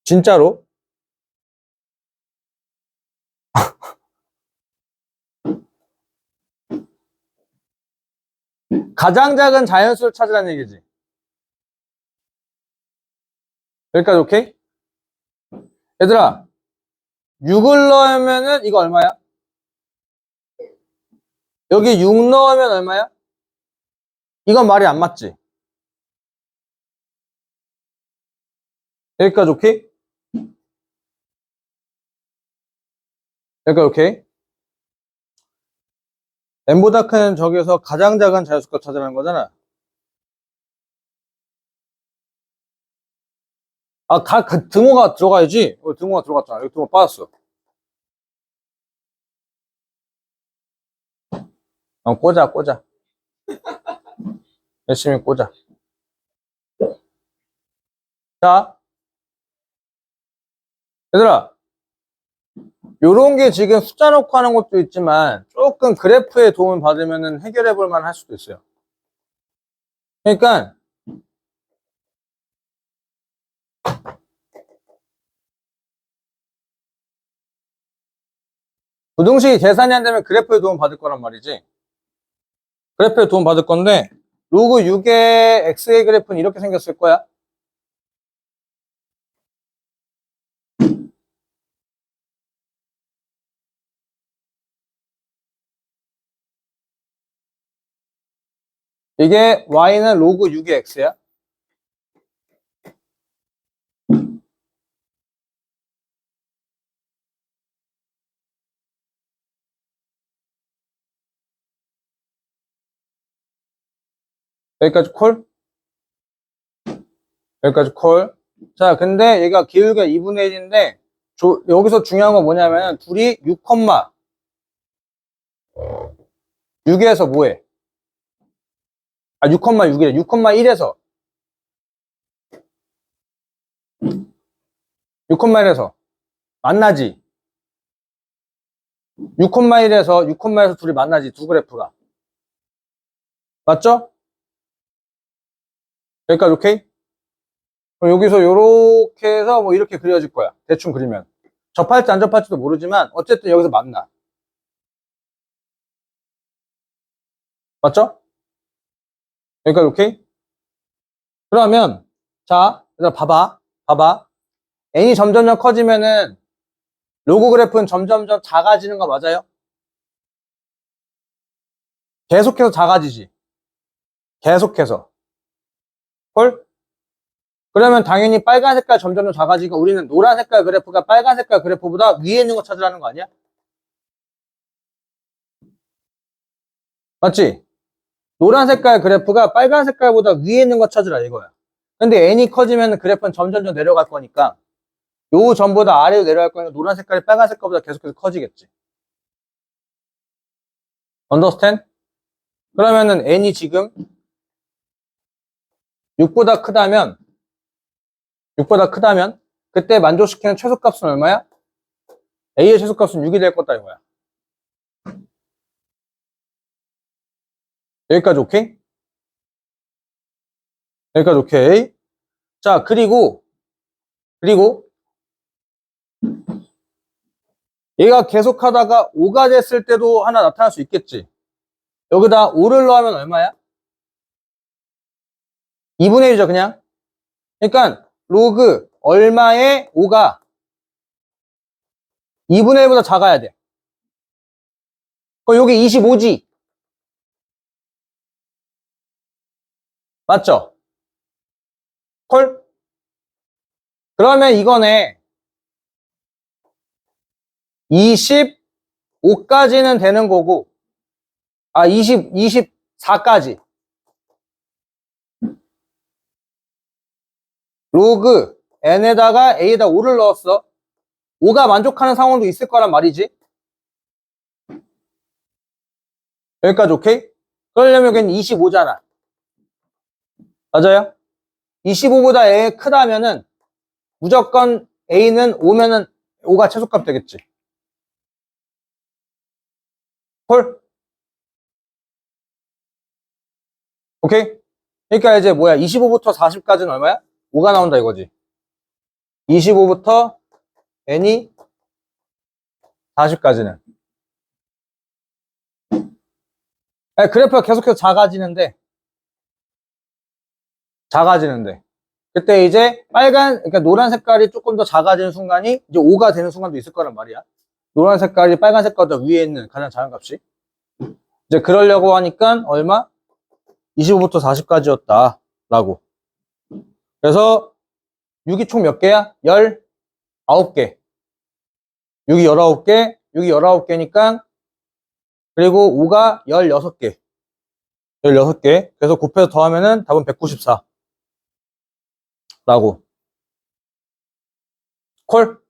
진짜로. 가장 작은 자연수를 찾으라는 얘기지. 여기까지 오케이? 얘들아, 6을 넣으면은 이거 얼마야? 여기 6 넣으면 얼마야? 이건 말이 안 맞지? 여기까지 오케이? 여기까지 오케이? n보다 큰 저기에서 가장 작은 자연수값 찾으라는 거잖아. 아, 그 등호가 들어가야지. 등호가 들어갔잖아. 여기 등호 빠졌어. 꽂아. 열심히 꽂아. 자, 얘들아, 요런 게 지금 숫자 넣고 하는 것도 있지만 조금 그래프의 도움을 받으면 해결해 볼 만할 수도 있어요. 그러니까 부등식이 계산이 안 되면 그래프의 도움 받을 거란 말이지. 그래프의 도움 받을 건데 로그 6의 x의 그래프는 이렇게 생겼을 거야. 이게 y는 로그 6의 x야. 여기까지 콜? 여기까지 콜. 자, 근데 얘가 기울기가 2분의 1인데 여기서 중요한 건 뭐냐면 둘이 6에서 뭐해? 아, 6,6이래. 6,1에서 6,1에서 만나지. 6,1에서 둘이 만나지. 두 그래프가. 맞죠? 여기까지 오케이? 그럼 여기서 요렇게 해서 뭐 이렇게 그려질 거야. 대충 그리면. 접할지 안 접할지도 모르지만 어쨌든 여기서 만나. 맞죠? 여기까지 오케이? 그러면 자, 얘들아 봐봐. n이 점점점 커지면은 로그 그래프는 점점점 작아지는 거 맞아요? 계속해서 작아지지. 계속해서. 헐? 그러면 당연히 빨간 색깔 점점점 작아지고 우리는 노란 색깔 그래프가 빨간 색깔 그래프보다 위에 있는 거 찾으라는 거 아니야? 맞지? 노란 색깔 그래프가 빨간 색깔보다 위에 있는 거 찾으라 이거야. 근데 n이 커지면 그래프는 점점점 내려갈 거니까 요 점보다 아래로 내려갈 거니까 노란 색깔이 빨간 색깔보다 계속해서 커지겠지. understand? 그러면은 n이 지금 6보다 크다면 그때 만족시키는 최소값은 얼마야? a의 최소값은 6이 될 거다 이거야. 여기까지 오케이? 여기까지 오케이. 자, 그리고 얘가 계속 하다가 5가 됐을 때도 하나 나타날 수 있겠지. 여기다 5를 넣으면 얼마야? 2분의 1이죠, 그냥. 그러니까 로그 얼마의 5가 2분의 1보다 작아야 돼. 그럼 여기 25지. 맞죠? 콜? 그러면 이거네. 25까지는 되는 거고, 24까지. 로그 n에다가 a에다 5를 넣었어. 5가 만족하는 상황도 있을 거란 말이지. 여기까지 오케이? 그러려면 걔는 25잖아. 맞아요? 25보다 a 크다면은 무조건 a는 5면은 5가 최소값 되겠지. 콜? 오케이? 그러니까 이제 뭐야? 25부터 40까지는 얼마야? 5가 나온다 이거지. 25부터 n이 40까지는. 그래프가 계속해서 작아지는데 그때 이제 그러니까 노란 색깔이 조금 더 작아지는 순간이 이제 5가 되는 순간도 있을 거란 말이야. 노란 색깔이 빨간 색깔보다 위에 있는 가장 작은 값이. 이제 그러려고 하니까 얼마? 25부터 40까지였다. 라고. 그래서 6이 총 몇 개야? 19개. 6이 19개, 6이 19개니까 그리고 5가 16개. 16개. 그래서 곱해서 더하면은 답은 194. 라고. 콜?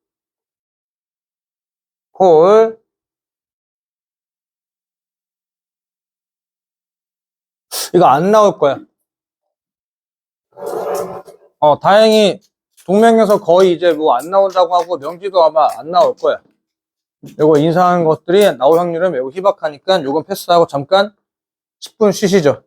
콜. 이거 안 나올 거야. 다행히 동명에서 거의 이제 뭐 안 나온다고 하고 명지도 아마 안 나올 거야. 이거 인사하는 것들이 나올 확률은 매우 희박하니까 요건 패스하고 잠깐 10분 쉬시죠.